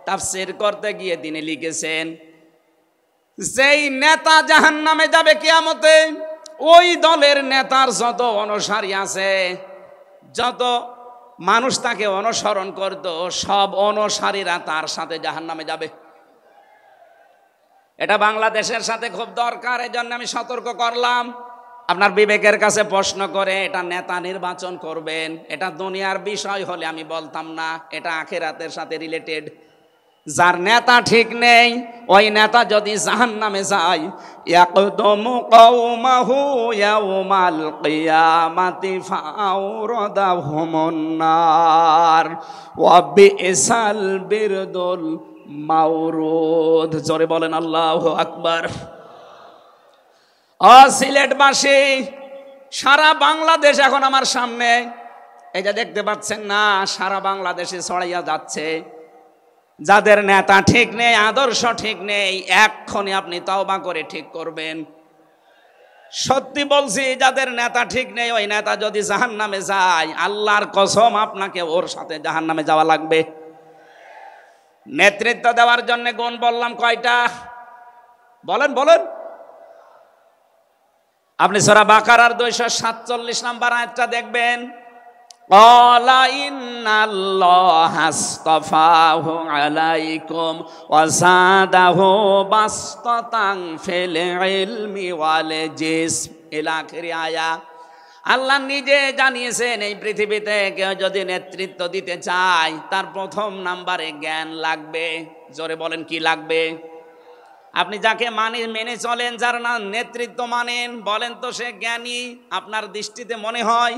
তাফসির করতে গিয়ে তিনি লিখেছেন, যেই নেতা জাহান্নামে যাবে কিয়ামতে, ওই দলের নেতার যত অনুসারী আছে, যত মানুষ তাকে অনুসরণ করত, সব অনুসারীরা তার সাথে জাহান্নামে যাবে। এটা বাংলাদেশের সাথে খুব দরকার, এই জন্য আমি সতর্ক করলাম। আপনার বিবেকের কাছে প্রশ্ন করে এটা নেতা নির্বাচন করবেন, এটা দুনিয়ার বিষয় হলে আমি বলতাম না, এটা আখিরাতের সাথে রিলেটেড। যার নেতা ঠিক নেই, ওই নেতা যদি জাহান্নামে যায়, ইয়াকদুমু কওমাহু ইয়াউমাল কিয়ামাতি ফাআওরাদাহুমুন নার ওয়া বিইসাল বিরদুল মাওরুদ। জোরে বলেন আল্লাহু আকবার। সিলেটবাসী, সারা বাংলাদেশ এখন আমার সামনে, এই যে দেখতে পাচ্ছেন না, সারা বাংলাদেশে ছড়াইয়া যাচ্ছে। যাদের নেতা ঠিক নেই, আদর্শ ঠিক নেই, এক্ষুনি আপনি তওবা করে ঠিক করবেন। সত্যি বলছি, যাদের নেতা ঠিক নেই, ওই নেতা যদি জাহান্নামে যায়, আল্লাহর কসম আপনাকে ওর সাথে জাহান্নামে যাওয়া লাগবে। নেতৃত্ব দেওয়ার জন্য গুণ বললাম কয়টা? বলেন বলেন। আপনি সূরা বাকারার 247 নম্বর আয়াতটা দেখবেন। ক্বালা ইন্নাল্লাহা আসতাফাহু আলাইকুম ওয়া যাদাহু বাসতাতান ফিল ইলমি ওয়াল জিসম, ইলা আখির আয়া। আল্লাহ নিজে জানিয়েছেন এই পৃথিবীতে কেউ যদি নেতৃত্ব দিতে চায় তার প্রথম নাম্বারে জ্ঞান লাগবে। জোরে বলেন কি লাগবে? আপনি যাকে মেনে চলেন, যার না নেতৃত্ব মানেন, বলেন তো সে জ্ঞানী আপনার দৃষ্টিতে মনে হয়?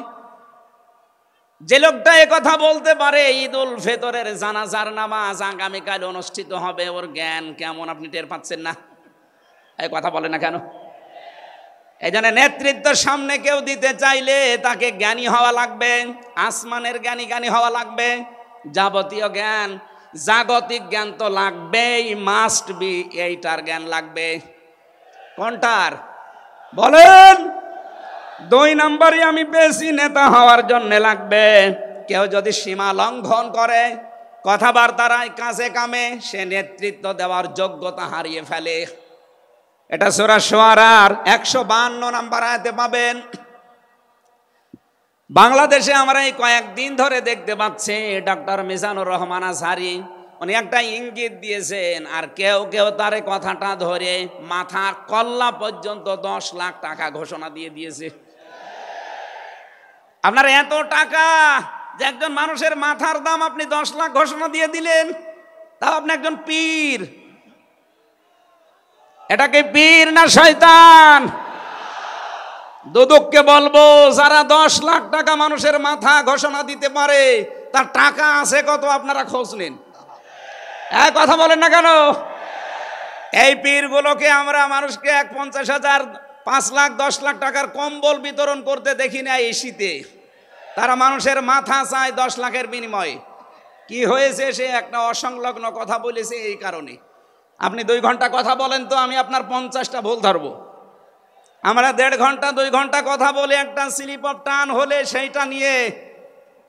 যে লোকটা কথা বলতে পারে ঈদুল ফিতরের জানাজার নামাজ আগামীকাল অনুষ্ঠিত হবে, ওর জ্ঞান কেমন আপনি টের পাচ্ছেন না? এই কথা বলে না কেন? এই জন্য নেতৃত্বের সামনে কেউ দিতে চাইলে তাকে জ্ঞানী হওয়া লাগবে, আসমানের জ্ঞানী হওয়া লাগবে। যাবতীয় জ্ঞান, জাগতিক জ্ঞান তো লাগবেই, মাস্ট বি। এইটার জ্ঞান লাগবে। কোনটার বলেন? 2 নম্বরে আমি বেশি নেতা হওয়ার জন্য লাগবে। কেউ যদি সীমা লঙ্ঘন করে, কথাবার্তার কাছে কামে, সে নেতৃত্ব দেওয়ার যোগ্যতা হারিয়ে ফেলে। এটা সূরা শুআরার 152 নম্বর আয়াতে পাবেন। বাংলাদেশে আমরা এই কয়েকদিন ধরে দেখতে পাচ্ছি ডক্টর মিজানুর রহমান আজহারী উনি একটা ইঙ্গিত দিয়েছেন, আর কেউ কেউ তার কথাটা ধরে মাথা কল্লা পর্যন্ত 10 লাখ টাকা ঘোষণা দিয়ে দিয়েছে। আপনার এত টাকা যে একজন মানুষের মাথার দাম আপনি 10 লাখ ঘোষণা দিয়ে দিলেন, তাও আপনি একজন পীর। এটাকে পীর না শয়তান? দুদককে বলবো, যারা 10 লাখ টাকা মানুষের মাথা ঘোষণা দিতে পারে তার টাকা আছে কত আপনারা খোঁজ নিন। এক কথা বলেন না কেন? এই পীরগুলোকে আমরা মানুষকে 50,000, 5 লাখ, 10 লাখ টাকার কম্বল বিতরণ করতে দেখি না এই শীতে। তারা মানুষের মাথা চায় 10 লাখের বিনিময়ে। কি হয়েছে? সে একটা অসংলগ্ন কথা বলেছে এই কারণে। আপনি 2 ঘন্টা কথা বলেন তো আমি আপনার 50টা ভুল ধরবো। আমরা 1.5 ঘন্টা 2 ঘন্টা কথা বলে একটা স্লিপ অফ টান হলে সেইটা নিয়ে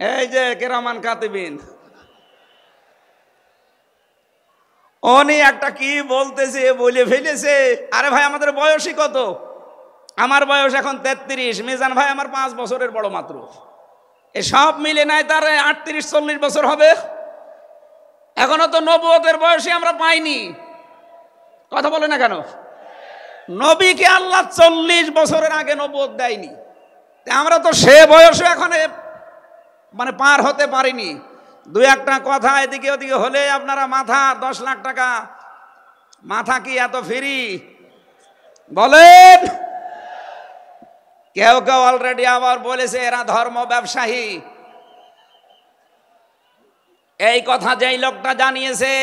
এই যে কেরামান কাতিবিন উনি একটা কি বলতেছে বলে ফেলেছে। আরে ভাই, আমাদের বয়সই কত? আমার বয়স এখন 33, মিজান ভাই আমার 5 বছরের বড় মাত্র। এ সব মিলে নাই তার 38-40 বছর হবে। এখনো তো নবুয়তের বয়সে আমরা পাইনি। কথা বলে না কেন? নবীকে আল্লাহ 40 বছরের আগে নবুয়ত দেয়নি। আমরা তো সে বয়সে এখন মানে পার হতে পারিনি। 2-একটা কথা এদিকে ওদিকে হলে আপনারা মাথা 10 লাখ টাকা। মাথা কি এত ফ্রি? বলেন। কেউ কেউ অলরেডি আবার বলেছে এরা ধর্ম ব্যবসায়ী। এই কথা যেই লোকটা জানিয়েছে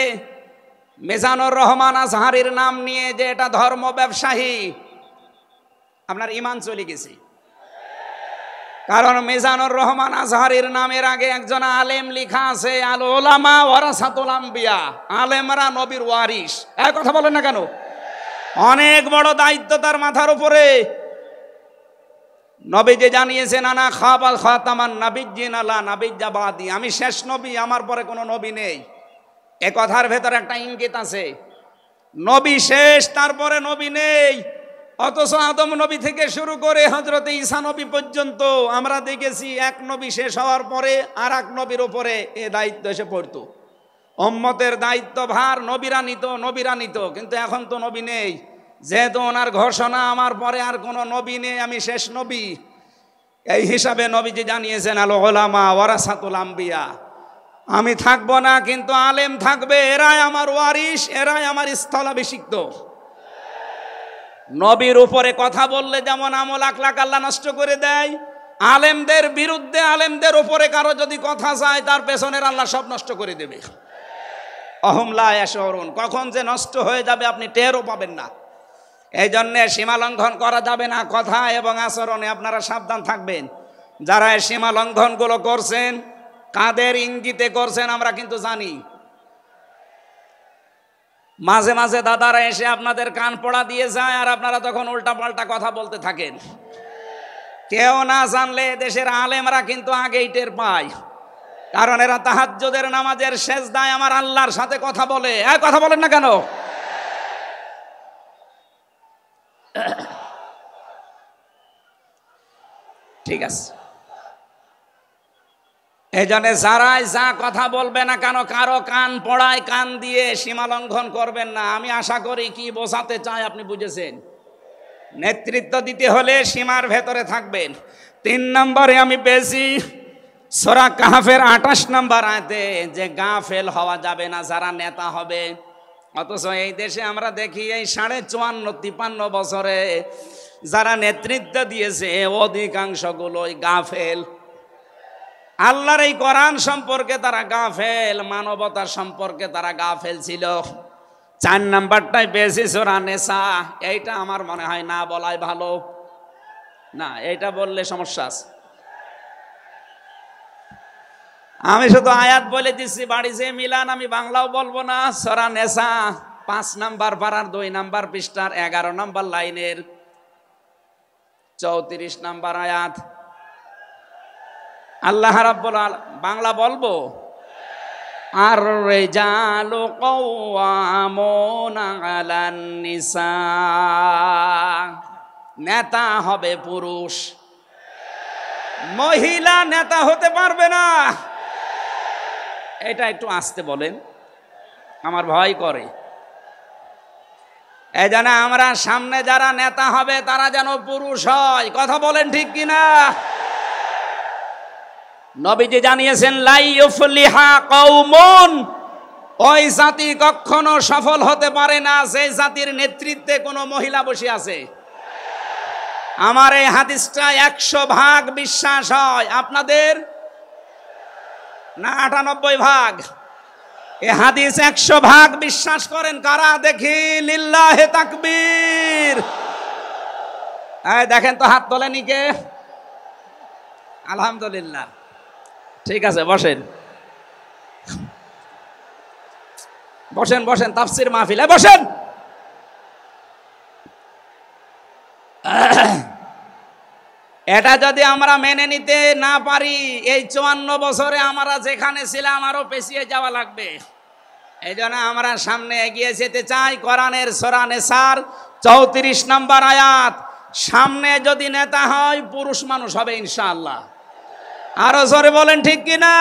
মিজানুর রহমান আজহারীর নাম নিয়ে যে এটা ধর্ম ব্যবসায়ী, আপনার ঈমান চলে গেছে। কারণ মিজানুর রহমান আজহারীর নামের আগে একজন আলেম লেখা আছে, আল উলামা ওয়ারাসাতুল আম্বিয়া, আলেমরা নবীর ওয়ারিস। এই কথা বলেন না কেন? অনেক বড় দায়িত্ব তার মাথার উপরে। নবীজি জানিয়েছেন আনা খাতামান নাবিয়্যিন লা নাবিয়্যা বাদি, আমি শেষ নবী, আমার পরে কোনো নবী নেই। এ কথার ভেতরে একটা ইঙ্গিত আছে, নবী শেষ, তারপরে নবী নেই। অথচ আদম নবী থেকে শুরু করে হযরত ঈসা নবী পর্যন্ত আমরা দেখেছি এক নবী শেষ হওয়ার পরে আর এক নবীর উপরে এ দায়িত্ব এসে পড়তো। উম্মতের দায়িত্ব ভার নবীরা নিত, কিন্তু এখন তো নবী নেই। যেহেতু ওনার ঘোষণা আমার পরে আর কোনো নবী নেই, আমি শেষ নবী, এই হিসাবে নবীজি জানিয়েছেন আল উলামা ওয়ারাসাতুল আম্বিয়া, আমি থাকবো না কিন্তু আলেম থাকবে, এরাই আমার ওয়ারিস, এরাই আমার স্থলাভিষিক্ত। নবীর উপরে কথা বললে যেমন আমল আখলাক আল্লাহ নষ্ট করে দেয়, আলেমদের বিরুদ্ধে, আলেমদের উপরে কারো যদি কথা যায় তার পেছনের আল্লাহ সব নষ্ট করে দেবে। অহুম লা ইয়াশউরুন, কখন যে নষ্ট হয়ে যাবে আপনি টেরও পাবেন না। এই জন্যে সীমা লঙ্ঘন করা যাবে না। কথা এবং আচরণে আপনারা সাবধান থাকবেন। যারা এই সীমা লঙ্ঘনগুলো করছেন, কাদের ইঙ্গিতে করছেন আমরা কিন্তু জানি। মাঝে মাঝে দাদারা এসে আপনাদের কান পড়া দিয়ে যায়, আর আপনারা তখন উল্টা পাল্টা কথা বলতে থাকেন। কেউ না জানলে দেশের আলেমরা কিন্তু আগেই টের পায়, কারণ এরা তাহাজ্জুদের নামাজের সেজদায় আমার আল্লাহর সাথে কথা বলে। কথা বলেন না কেন? ঠিক আছে, এই জন্য যারাই যা কথা বলবে না কেন, কারো কান পড়ায় কান দিয়ে সীমা লঙ্ঘন করবেন না। আমি আশা করি কি বোঝাতে চাই আপনি বুঝেছেন। নেতৃত্ব দিতে হলে সীমার ভেতরে থাকবেন। 3 নম্বরে আমি পেয়েছি সূরা কাহফের 28 নম্বর আয়াতে যে গাফেল হওয়া যাবে না যারা নেতা হবে। অথচ এই দেশে আমরা দেখি এই 54-53 বছরে যারা নেতৃত্ব দিয়েছে অধিকাংশগুলোই গাফেল। আল্লাহর এই কোরআন সম্পর্কে তারা গাফেল, মানবতার সম্পর্কে তারা গাফেল ছিল। 4 নাম্বারটাই পেয়েছি সূরা নিসা। এইটা আমার মনে হয় না বলাই ভালো, না এইটা বললে সমস্যা আছে। আমি শুধু আয়াত বলে দিচ্ছি, বাড়ি যে মিলান আমি বাংলাও বলবো না। সূরা নিসা 5 নাম্বার পারার 2 নাম্বার পৃষ্ঠার 11 নাম্বার লাইনের 34 নাম্বার আয়াত। আল্লাহ রাব্বুল আলামিন, বাংলা বলবো, আর রিজালু কাওয়ামুনা আলান নিসা, নেতা হবে পুরুষ, মহিলা নেতা হতে পারবে না। এটা একটু আস্তে বলেন, আমার ভয় করে। এই জন্য আমরা সামনে যারা নেতা হবে তারা যেন পুরুষ হয়। কথা বলেন ঠিক কিনা? নবীজি জানিয়েছেন লা ইউফলিহা কওমুন, ওই জাতি কখনো সফল হতে পারে না যে জাতির নেতৃত্বে কোনো মহিলা বসে আছে। আমার এই হাদিসটা 100% বিশ্বাস হয়, আপনাদের না 98 ভাগ? এই হাদিস 100% বিশ্বাস করেন কারা? দেখি লিল্লাহে তাকবীর। এই দেখেন তো, হাত তোলেনি কে? আলহামদুলিল্লাহ। ঠিক আছে, বসেন বসেন বসেন, তাফসীর মাহফিলে বসেন। এটা যদি আমরা মেনে নিতে না পারি, এই 54 বছরে আমরা যেখানে ছিলাম আরো পেছিয়ে যাওয়া লাগবে। এই জন্য আমরা সামনে এগিয়ে যেতে চাই। কোরআনের সূরা নিসার 34 নম্বর আয়াত, সামনে যদি নেতা হয় পুরুষ মানুষ হবে ইনশাআল্লাহ। আরো জোরে বলেন ঠিক কিনা?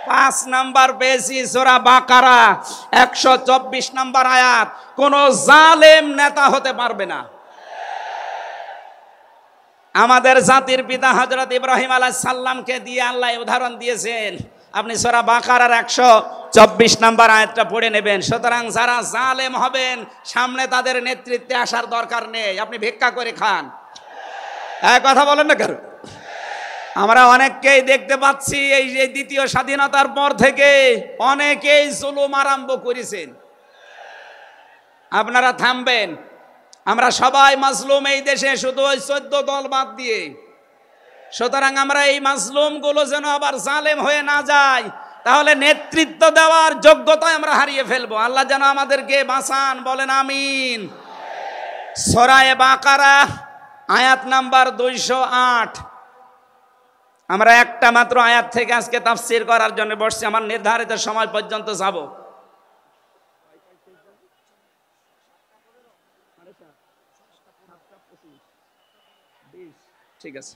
5 নাম্বার পেয়েছি সূরা বাকারা 124 নম্বর আয়াত, কোন জালেম নেতা হতে পারবে না। আমাদের জাতির পিতা হযরত ইব্রাহিম আলাইহিস সালামকে দিয়ে আল্লাহ উদাহরণ দিয়েছেন। আপনি সূরা বাকারার 124 নম্বর আয়াতটা পড়ে নেবেন। সুতরাং যারা জালেম হবেন সামনে তাদের নেতৃত্বে আসার দরকার নেই, আপনি ভিক্ষা করে খান। এই কথা বলেন না কেন? আমরা অনেককেই দেখতে পাচ্ছি এই যে দ্বিতীয় স্বাধীনতার পর থেকে অনেকেই জুলুম আরম্ভ করেছেন। আপনারা থামবেন। আমরা সবাই মাজলুম এই দেশে, শুধু ওই 14 দল বাদ দিয়ে। সুতরাং আমরা এই মাজলুম গুলো যেন আবার জালেম হয়ে না যায়, তাহলে নেতৃত্ব দেওয়ার যোগ্যতা আমরা হারিয়ে ফেলবো। আল্লাহ যেন আমাদেরকে বাঁচান, বলেন আমিন। সূরা বাকারা আয়াত নাম্বার 208। আমরা একটা মাত্র আয়াত থেকে আজকে তাফসীর করার জন্য বসছি, আমার নির্ধারিত সময় পর্যন্ত যাব। ঠিক আছে,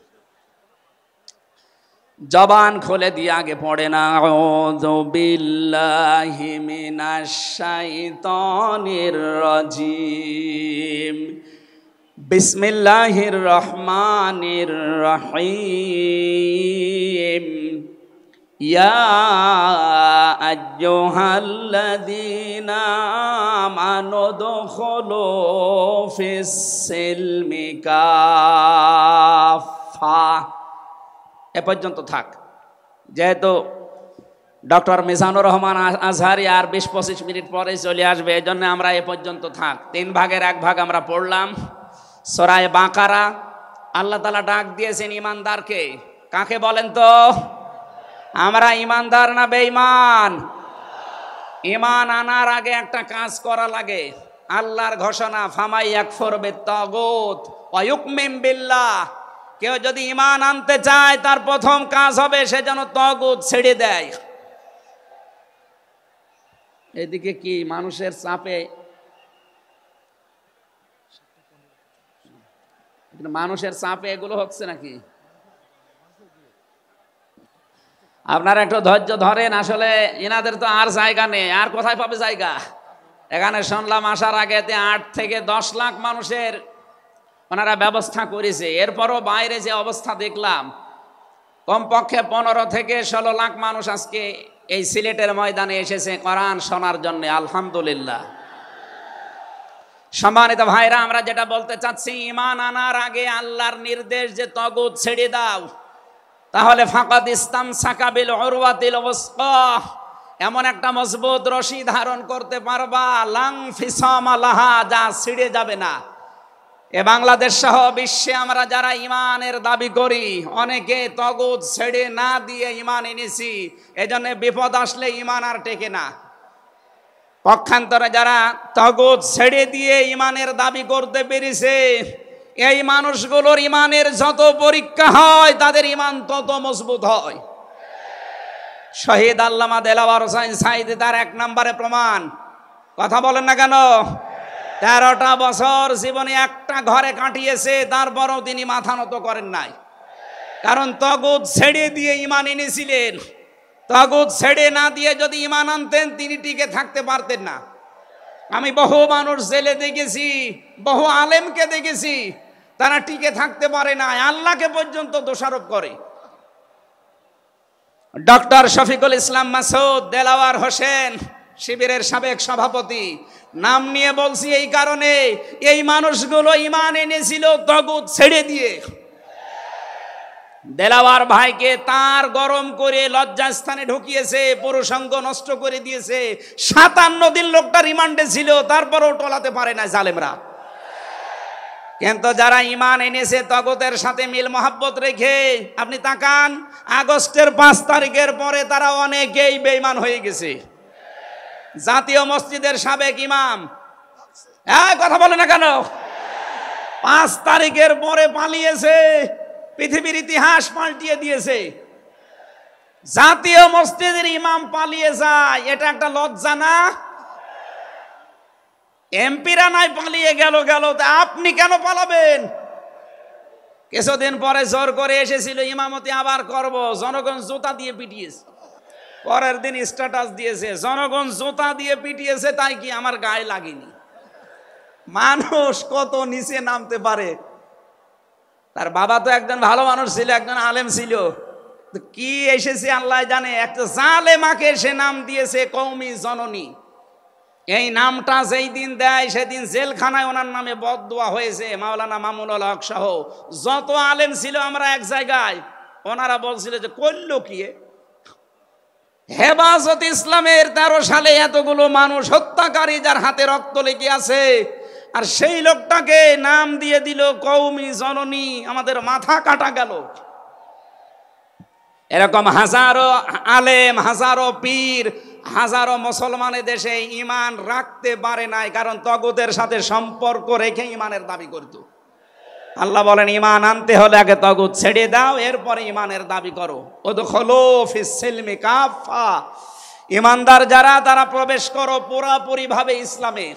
জবান খুলে দিয়ে আগে পড়ে না। আউযু বিল্লাহি মিনাশ শাইতানির রাজিম, বিসমিল্লাহির রহমানির রহিম। ইয়া আইয়ুহাল্লাযীনা আমানু দুখুলু ফিস সিলমি কাফা। এ পর্যন্ত থাক। যেহেতু ডক্টর মিজানুর রহমান আজহারি আর 20-25 মিনিট পরে চলে আসবে, এই জন্য আমরা এ পর্যন্ত থাক। 3 ভাগের 1 ভাগ আমরা পড়লাম। সূরা বাকারা আল্লাহ তাআলা ডাক দিয়েছেন ইমানদারকে। কাকে বলেন তো? আমরা ইমানদার না বেঈমান? ঈমান আনার আগে একটা কাজ করা লাগে। আল্লাহর ঘোষণা, ফামাই ইয়াকফুর বিত-তাগুত ওয়া ইউমিন বিল্লাহ। কেউ যদি ঈমান আনতে চায় তার প্রথম কাজ হবে সে যেন তাগুত ছেড়ে দেয়। এদিকে কি মানুষের চাপে, মানুষের চাপে এগুলো হচ্ছে নাকি? আপনারা একটু ধৈর্য ধরেন। আসলে এনাদের তো আর জায়গা নেই, আর কোথায় পাবে জায়গা? এখানে শুনলাম আসার আগেতে 8 থেকে 10 লাখ মানুষের ওনারা ব্যবস্থা করেছে। এরপরও বাইরে যে অবস্থা দেখলাম, কমপক্ষে 15 থেকে 16 লাখ মানুষ আজকে এই সিলেটের ময়দানে এসেছে কোরআন শোনার জন্য। আলহামদুলিল্লাহ। সম্মানিত ভাইরা, আমরা যেটা বলতে চাচ্ছি, ঈমান আনার আগে আল্লাহর নির্দেশ যে তাগুত ছেড়ে দাও, তাহলে ফাকাদ ইসতামসাকা বিল উরওয়াতিল ওয়াসকা, এমন একটা মজবুত রশি ধারণ করতে পারবা, লাং ফিসামা লাহা, যা ছিঁড়ে যাবে না। এ বাংলাদেশ সহ বিশ্বে আমরা যারা ঈমানের দাবি করি, অনেকে তাগুত ছেড়ে না দিয়ে ঈমান এনেছি, এজন্য বিপদ আসলে ঈমান আর টেকে না। পক্ষান্তরে যারা তাগুত ছেড়ে দিয়ে ঈমানের দাবি করতে পেরেছে, এই মানুষগুলোর ঈমানের যত পরীক্ষা হয় তাদের ঈমান তত মজবুত হয়। শহীদ আল্লামা দেলাওয়ার হোসাইন সাঈদী তার 1 নম্বরে প্রমাণ। কথা বলেন না কেন? 13টা বছর জীবনে একটা ঘরে কাটিয়েছে, তারপরও তিনি মাথা নত করেন নাই। কারণ তাগুত ছেড়ে দিয়ে ঈমান এনেছিলেন। তাগুত ছেড়ে না দিয়ে যদি ঈমান আনতেন, তিনি টিকে থাকতে পারতেন না। আমি বহু মানুষ জেলে দেখেছি, বহু আলেমকে দেখেছি, তারা টিকে থাকতে পারে না, আল্লাহকে পর্যন্ত দোষারোপ করে। ডক্টর শফিকুল ইসলাম মাসুদ, দেলাওয়ার হোসেন শিবিরের সাবেক সভাপতি, নাম নিয়ে বলছি এই কারণে, এই মানুষগুলো ঈমান এনেছিল তাগুত ছেড়ে দিয়ে। দেলাওয়ার ভাইকে তার গরম করে লজ্জাস্থানে ঢুকিয়েছে, পুরুষাঙ্গ নষ্ট করে দিয়েছে। 57 দিন লোকটা রিমান্ডে ছিল, তারপরও টলাতে পারে না জালেমরা। কিন্তু যারা ঈমান এনেছে তাগুতের সাথে মিল মহাব্বত রেখে, আপনি তাকান, আগস্টের 5 তারিখের পরে তারা অনেকেই বেঈমান হয়ে গেছে। জাতীয় মসজিদের সাবেক ইমাম, কথা বলে না কেন, 5 তারিখের পরে পালিয়েছে, পৃথিবীর ইতিহাস পাল্টিয়ে দিয়েছে। জাতীয় মসজিদের ইমাম পালিয়ে যায়, এটা একটা লজ্জা না? এমপিরা নাই পালিয়ে গেল, আপনি কেন পালাবেন? কিছুদিন পরে জোর করে এসেছিল, ইমামতি আবার করব, জনগণ জুতা দিয়ে পিটিয়েছে। পরের দিন স্ট্যাটাস দিয়েছে, জনগণ জুতা দিয়ে পিটিয়েছে, তাই কি আমার গায়ে লাগেনি। মানুষ কত নিচে নামতে পারে। তার বাবা তো একজন ভালো মানুষ ছিল, একজন আলেম ছিল, কি এসেছে আল্লাহ জানে। একটা জালেমাকে সে নাম দিয়েছে কওমি জননী। এই নামটা যেই দিন দেয়, সেদিন জেলখানায় ওনার নামে বদদোয়া হয়েছে। মাওলানা মামুনুল হক সহ যত আলেম ছিল আমরা এক জায়গায়, ওনারা বলছিল যে করল কি, হেফাজত ইসলামের 13 সালে এতগুলো মানুষ হত্যাকারী, যার হাতে রক্ত লেগে আছে, আর সেই লোকটাকে নাম দিয়ে দিল কওমি জননী। আমাদের মাথা কাটা গেল। এরকম হাজারো আলেম, হাজারো পীর, হাজারো মুসলমানের দেশে ঈমান রাখতে পারে নাই, কারণ তাগুতের সাথে সম্পর্ক রেখে ঈমানের দাবি করত। আল্লাহ বলেন, ঈমান আনতে হলে আগে তাগুত ছেড়ে দাও, এরপরে ঈমানের দাবি করো। উদখুলু ফিস সিলমি কাফা, ঈমানদার যারা, তারা প্রবেশ করো পুরাপুরি ভাবে ইসলামে।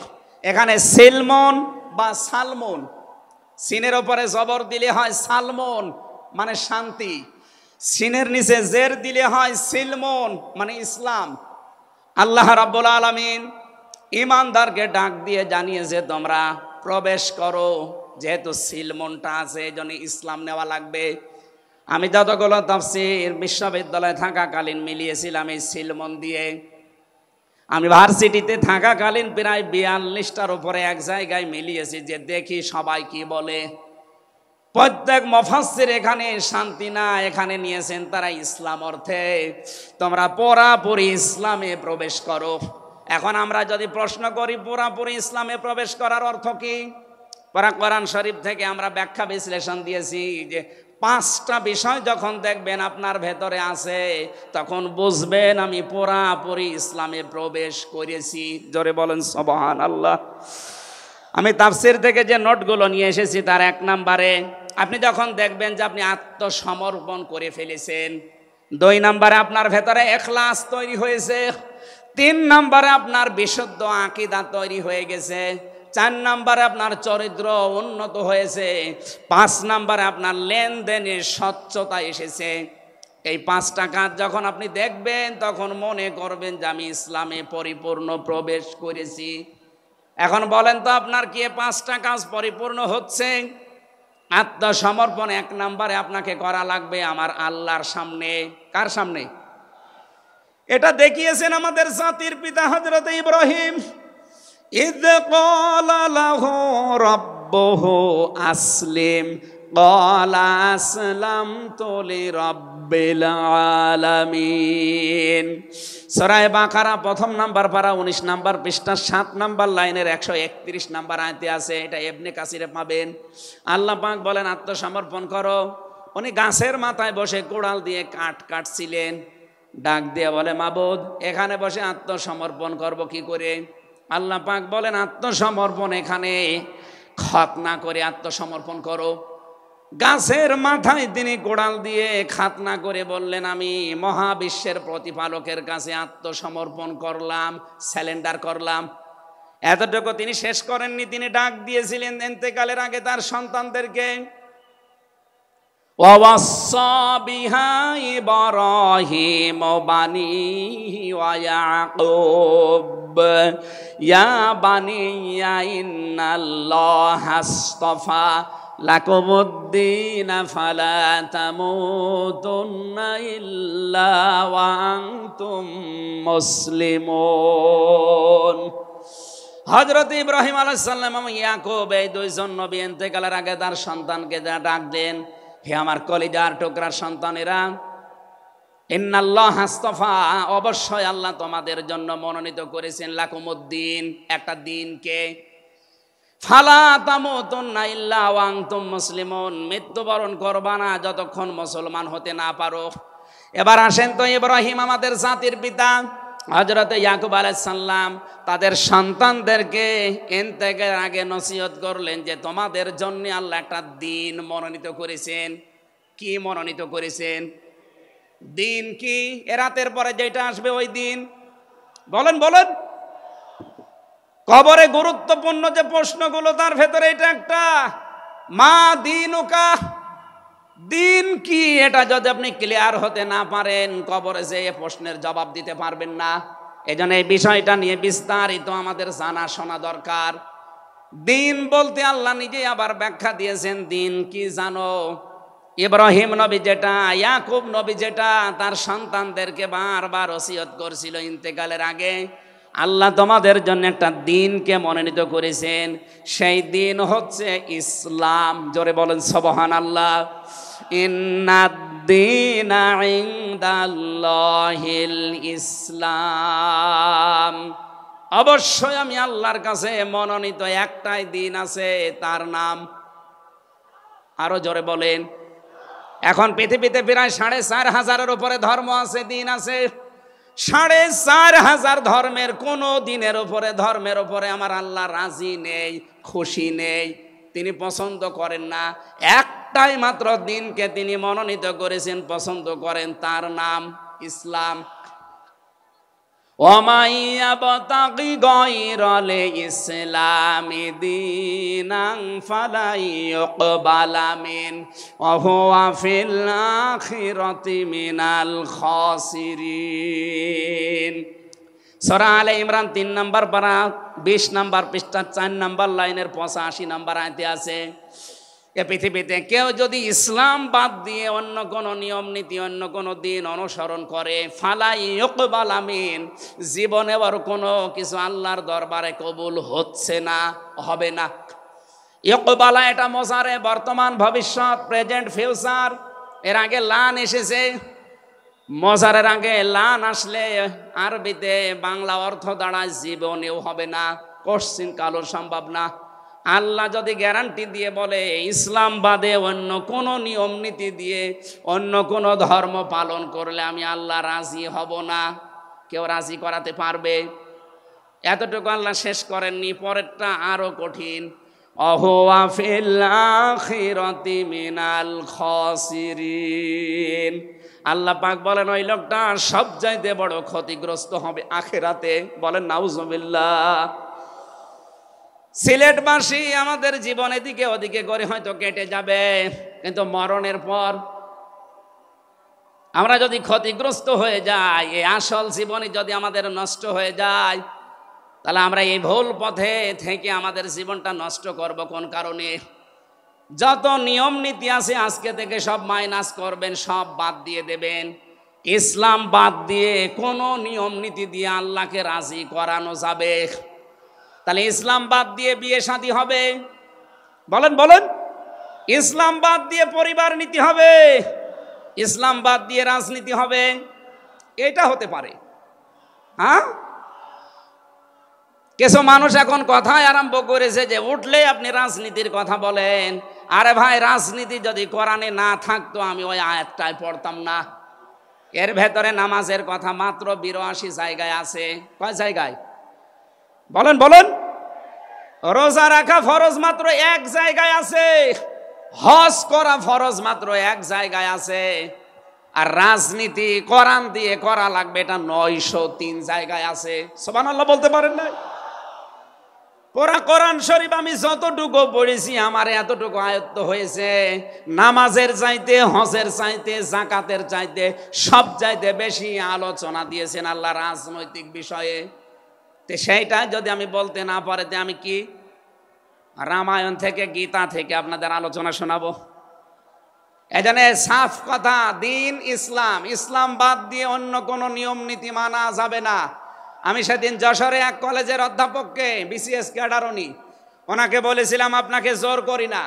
এখানে সিলমন বা সালমন, সিনের উপরে জবর দিলে হয় সালমন মানে শান্তি, সিনের নিচে জের দিলে হয় সিলমন মানে ইসলাম। আল্লাহ রাব্বুল আলামিন ঈমানদারকে ডাক দিয়ে জানিয়েছে, তোমরা প্রবেশ করো। যেহেতু সিলমনটা আছে, এই জন্য ইসলাম নেওয়া লাগবে। আমি যতগুলো তাফসীর বিশ্ববিদ্যালয়ে থাকাকালীন মিলিয়েছিলাম এই সিলমন দিয়ে। আমি ভার্সিটিতে থাকাকালীন প্রায় 42টার উপরে এক জায়গায় মিলিয়েছি, যে দেখি সবাই কি বলে। প্রত্যেক মুফাসসির এখানে শান্তি না, এখানে নিয়েছেন তারা ইসলাম অর্থে, তোমরা পুরাপুরি ইসলামে প্রবেশ করো। এখন আমরা যদি প্রশ্ন করি পুরাপুরি ইসলামে প্রবেশ করার অর্থ কি, কোরআন শরীফ থেকে আমরা ব্যাখ্যা বিশ্লেষণ দিয়েছি যে 5টা বিষয় যখন দেখবেন আপনার ভেতরে আছে, তখন বুঝবেন আমি পুরাপুরি ইসলামে প্রবেশ করেছি। জোরে বলেন সুবহানাল্লাহ। আমি তাফসীর থেকে যে নোটগুলো নিয়ে এসেছি, তার 1 নম্বরে আপনি যখন দেখবেন যে আপনি আত্মসমর্পণ করে ফেলেছেন, 2 নম্বরে আপনার ভেতরে ইখলাস তৈরি হয়েছে, 3 নম্বরে আপনার বিশুদ্ধ আকীদা তৈরি হয়ে গেছে, 4 নম্বরে আপনার চরিত্র উন্নত হয়েছে, 5 নম্বরে আপনার লেনদেনে স্বচ্ছতা এসেছে। এই 5টা কাজ যখন আপনি দেখবেন, তখন মনে করবেন যে আমি ইসলামে পরিপূর্ণ প্রবেশ করেছি। এখন বলেন তো আপনার কি 5টা কাজ পরিপূর্ণ হচ্ছে? আত্মসমর্পণ 1 নম্বরে আপনাকে করা লাগবে আমার আল্লাহর সামনে। কার সামনে? এটা দেখিয়েছেন আমাদের জাতির পিতা হযরত ইব্রাহিম। ইয ক্বালা লাহু রাব্বুহু আসলিম ক্বালা আসলামতু লিরাব্বিল আলামিন। সূরা বাকারা 1 নাম্বার পারা 19 নাম্বার পৃষ্ঠা 7 নাম্বার লাইনের 131 নাম্বার আয়াতে আছে। এটা ইবনে কাসিরে পাবেন। আল্লাহ পাক বলেন আত্মসমর্পণ করো। উনি গাছের মাথায় বসে কোড়াল দিয়ে কাঠ কাটছিলেন, ডাক দিয়ে বলে মাবুদ এখানে বসে আত্মসমর্পণ করব কি করে? আল্লাহ পাক বলেন আত্মসমর্পণ এখানে খতনা করে আত্মসমর্পণ করো। গাছের মাথায় তিনি কোড়াল দিয়ে খাতনা করে বললেন আমি মহাবিশ্বের প্রতিপালকের কাছে আত্মসমর্পণ করলাম, স্যালেন্ডার করলাম। এতটুকু তিনি শেষ করেননি, তিনি ডাক দিয়েছিলেন ইন্তেকালের আগে তার সন্তানদেরকে। ওয়াসাা বিহা ইব্রাহিম বানিহি ওয়া ইয়াকুব ইয়া বানিয়া ইন্নাল্লাহা আসতাফা লাকুমুদ্দিন ফালা তামুতুন্না ইল্লা ওয়া আনতুম মুসলিমুন। হযরত ইব্রাহিম আলাইহিস সালাম এবং ইয়াকুব এই দুইজন নবী ইন্তেকালের আগে তার সন্তানকে ডাক দেন, হে আমার কলিজার টুকরার সন্তানেরা, ইন্নাল্লাহা আসতাফা অবশ্যই আল্লাহ তোমাদের জন্য মনোনীত করেছেন লাকুমুদ্দিন একটা দিনকে, ফালা তামুতুন্না ইল্লা ওয়া আনতুম মুসলিমুন মৃত্যুবরণ করবা না যতক্ষণ মুসলমান হতে না পারো। এবার আসেন তো ইব্রাহিম আমাদের জাতির পিতা, হযরত ইয়াকুব আলাইহিস সালাম তাদের সন্তানদেরকে ইন্তেকালের আগে নসিহত করলেন যে তোমাদের জন্য আল্লাহ একটা দিন মনোনীত করেছেন। কি মনোনীত করেছেন? দিন কি? এ রাতের পরে যেটা আসবে ওই দিন। বলেন বলেন। কবরে গুরুত্বপূর্ণ যে প্রশ্নগুলো তার ভেতরে এটা একটা, মা দিনুকা, দিন কি? এটা যদি আপনি ক্লিয়ার হতে না পারেন কবরে যে প্রশ্নের জবাব দিতে পারবেন না। এজন্য এই বিষয়টা নিয়ে বিস্তারিত আমাদের জানা শোনা দরকার। দিন বলতে আল্লাহ নিজেই আবার ব্যাখ্যা দিয়েছেন দিন কি জানো? ইব্রাহিম নবী যেটা, ইয়াকুব নবী যেটা তার সন্তানদেরকে বারবার ওসিয়ত করছিল ইন্তেকালের আগে, আল্লাহ তোমাদের জন্য একটা দিনকে মনোনীত করেছেন। সেই দিন হচ্ছে ইসলাম। জোরে বলেন সুবহানাল্লাহ। ইন্নাদ-দীনা ইনদাল্লাহিল ইসলাম। অবশ্যই আমি আল্লাহর কাছে মনোনীত একটাই দিন আছে, তার নাম, আরো জোরে বলেন। এখন পৃথিবীতে প্রায় 4,500-এর উপরে ধর্ম আছে, দিন আছে। 4,500 ধর্মের কোন দিনের উপরে, ধর্মের উপরে আমার আল্লাহ রাজি নেই, খুশি নেই, তিনি পছন্দ করেন না। একটাই মাত্র দিনকে তিনি মনোনীত করেছেন, পছন্দ করেন, তার নাম ইসলাম। ওয়ামাই ইয়াবতাগি গায়রাল ইসলামি দীনান ফালা ইউকবালা মিন ওয়া হুয়া ফিল আখিরাতি মিনাল খাসিরিন। সূরা আলে ইমরান 3 নম্বর পারা 20 নম্বর পৃষ্ঠা 4 নম্বর লাইনের 85 নম্বর আয়াতে আছে, এ পৃথিবীতে কেউ যদি ইসলাম বাদ দিয়ে অন্য কোন নিয়ম নীতি, অন্য কোন দিন অনুসরণ করে, ফালা ইউকবালা মিন, জীবনে আর কোনো কিছু আল্লাহর দরবারে কবুল হচ্ছে না, হবে না। ইউকবালা এটা মোজারে, বর্তমান ভবিষ্যৎ, প্রেজেন্ট ফিউচার। এর আগে লান এসেছে, মজারের আগে লান আসলে আরবিতে বাংলা অর্থ দাঁড়ায় জীবনেও হবে না, কোশ্চিন কালো সম্ভব না। আল্লাহ যদি গ্যারান্টি দিয়ে বলে ইসলাম বাদে অন্য কোন নিয়ম নীতি দিয়ে অন্য কোন ধর্ম পালন করলে আমি আল্লাহ রাজি হব না, কেউ রাজি করাতে পারবে? এতটুকু আল্লাহ শেষ করেননি, পরেরটা আরো কঠিন। অহুয়া ফিল আখিরাতি মিনাল খাসিরিন। আল্লাহ পাক বলেন ওই লোকটা সবচাইতে বড় ক্ষতিগ্রস্ত হবে আখিরাতে। বলেন নাউজুবিল্লাহ। সিলেটবাসী আমাদের জীবন এদিকে ওদিকে করে হয়তো কেটে যাবে, কিন্তু মরণের পর আমরা যদি ক্ষতিগ্রস্ত হয়ে যাই, এই আসল জীবনে যদি আমাদের নষ্ট হয়ে যায়, তাহলে আমরা এই ভুল পথে থেকে আমাদের জীবনটা নষ্ট করব কোন কারণে? যত নিয়ম নীতি আছে আজকে থেকে সব মাইনাস করবেন, সব বাদ দিয়ে দেবেন। ইসলাম বাদ দিয়ে কোনো নিয়ম নীতি দিয়ে আল্লাহকে রাজি করানো যাবে? তাহলে ইসলাম বাদ দিয়ে বিয়ে শাদী হবে? বলেন বলেন। ইসলাম বাদ দিয়ে পরিবার নীতি হবে? ইসলাম বাদ দিয়ে রাজনীতি হবে? এটা হতে পারে। হ্যাঁ, কিছু মানুষ এখন কথাই আরম্ভ করেছে যে উঠলে আপনি রাজনীতির কথা বলেন। আরে ভাই, রাজনীতি যদি কোরআনে না থাকতো আমি ওই আয়াতটাই পড়তাম না। এর ভেতরে নামাজের কথা মাত্র 82 জায়গায় আছে। কয় জায়গায়? বলেন বলেন। রোজা রাখা ফরজ মাত্র এক জায়গায় আছে। হজ করা ফরজ মাত্র এক জায়গায় আছে। আর রাজনীতি কোরআন দিয়ে করা লাগবে এটা 903 জায়গায় আছে। সুবহানাল্লাহ বলতে পারেন না? পুরা কোরআন শরীফ আমি যতটুকু পড়েছি আমার এতটুকু আয়ত্ত হয়েছে। নামাজের চাইতে, হজের চাইতে, যাকাতের চাইতে সব চাইতে বেশি আলোচনা দিয়েছেন আল্লাহ রাজনৈতিক বিষয়ে। তো সেইটা যদি আমি বলতে না পারে তে আমি কি রামায়ণ থেকে, গীতা থেকে আপনাদের আলোচনা শোনাবো? এজন্য সাফ কথা, দিন ইসলাম, ইসলাম বাদ দিয়ে অন্য কোনো নিয়ম নীতি মানা যাবে না। আমি সেদিন যশোরে এক কলেজের অধ্যাপককে, বিসিএস ক্যাডার উনি, ওনাকে বলেছিলাম আপনাকে জোর করি না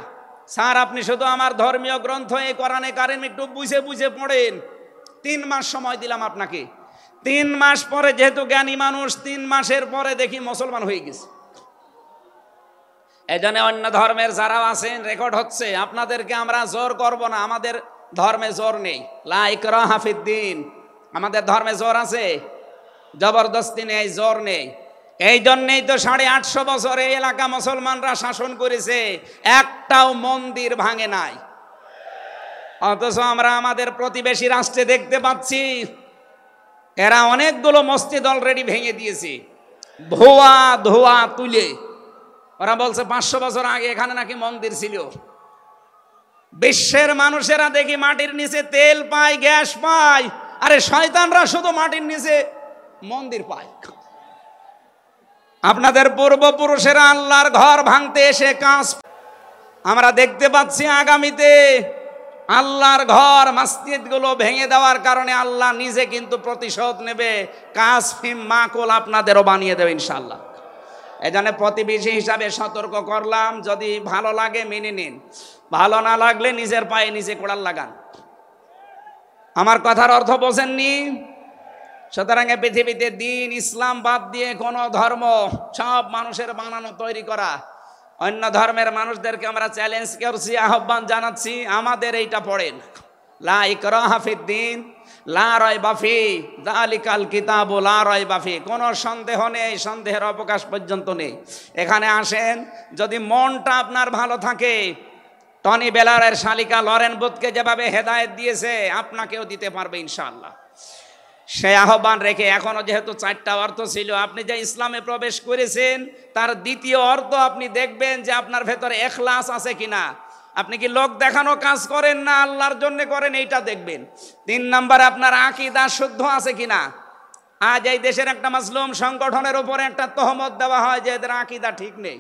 স্যার, আপনি শুধু আমার ধর্মীয় গ্রন্থ এই কোরআনে কারিম একটু বুঝে বুঝে পড়েন। 3 মাস সময় দিলাম আপনাকে। 3 মাস পরে, যেহেতু জ্ঞানী মানুষ, 3 মাসের পরে দেখি মুসলমান হয়ে গেছে। এই জন্য অন্য ধর্মের যারা আছেন, রেকর্ড হচ্ছে, আপনাদেরকে আমরা জোর করব না। আমাদের ধর্মে জোর নেই। লা ইকরাহা ফিদ্দিন। আমাদের ধর্মে জোর আছে? জবরদস্তি নেই, জোর নেই। এই জন্যেই তো 850 বছর এই এলাকা মুসলমানরা শাসন করেছে, একটাও মন্দির ভাঙে নাই। অথচ আমরা আমাদের প্রতিবেশী রাষ্ট্রে দেখতে পাচ্ছি এরা অনেকগুলো মসজিদ অলরেডি ভেঙে দিয়েছে, ধোয়া ধোয়া তুলে। ওরা বলছে 500 বছর আগে এখানে নাকি মন্দির ছিল। বিশ্বের মানুষেরা দেখি মাটির নিচে তেল পায়, গ্যাস পায়, আরে শয়তানরা শুধু মাটির নিচে মন্দির পায়। আপনাদের পূর্বপুরুষেরা আল্লাহর ঘর ভাঙতে এসে কাজ, আমরা দেখতে পাচ্ছি আগামীতে আল্লাহর ঘর, মসজিদগুলো ভেঙে দেওয়ার কারণে আল্লাহ নিজে কিন্তু প্রতিশোধ নেবে। কাসফিম মাকুল আপনাদেরও বানিয়ে দেবে ইনশাআল্লাহ। এজন্য প্রতিবেশী হিসাবে সতর্ক করলাম, যদি ভালো লাগে মেনে নিন, ভালো না লাগলে নিজের পায়ে নিজে কোড়াল লাগান। আমার কথার অর্থ বোঝেননি? সুতরাং পৃথিবীতে দিন ইসলাম বাদ দিয়ে কোনো ধর্ম, সব মানুষের বানানো তৈরি করা। অন্য ধর্মের মানুষদেরকে আমরা চ্যালেঞ্জ করছি, আহ্বান জানাচ্ছি, আমাদের এইটা পড়েন। লা ইকরাহা ফিদ্দিন লা রাইবা ফি যালিকাল কিতাবু লা রাইবা ফি। কোনো সন্দেহ নেই, সন্দেহের অবকাশ পর্যন্ত নেই। এখানে আসেন, যদি মনটা আপনার ভালো থাকে, টনি বেলারের শালিকা লরেন বুথকে যেভাবে হেদায়েত দিয়েছে আপনাকেও দিতে পারবে ইনশাআল্লাহ। সে আহ্বান রেখে, এখনো যেহেতু 4টা অর্থ ছিল, আপনি যে ইসলামে প্রবেশ করেছেন তার দ্বিতীয় অর্থ আপনি দেখবেন যে আপনার ভেতরে ইখলাস আছে কিনা। আপনি কি লোক দেখানো কাজ করেন না আল্লাহর জন্য করেন, এইটা দেখবেন। 3 নম্বরে আপনার আকীদা শুদ্ধ আছে কিনা। আজ এই দেশের একটা মাসলুম সংগঠনের উপরে একটা তহমত দেওয়া হয় যে এদের আকীদা ঠিক নেই।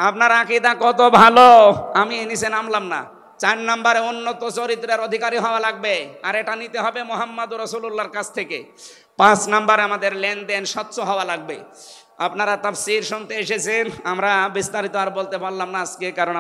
আপনার আকীদা কত ভালো, আমি নিচে নামলাম না। 4 নম্বরে উন্নত চরিত্রের অধিকারী হওয়া লাগবে, আর এটা নিতে হবে মুহাম্মদুর রাসূলুল্লাহর কাছ থেকে। 5 নম্বরে আমাদের লেনদেন স্বচ্ছ হওয়া লাগবে। আপনারা তাফসীর শুনতে এসেছেন, আমরা বিস্তারিত আর বলতে পারলাম না আজকে, কারণ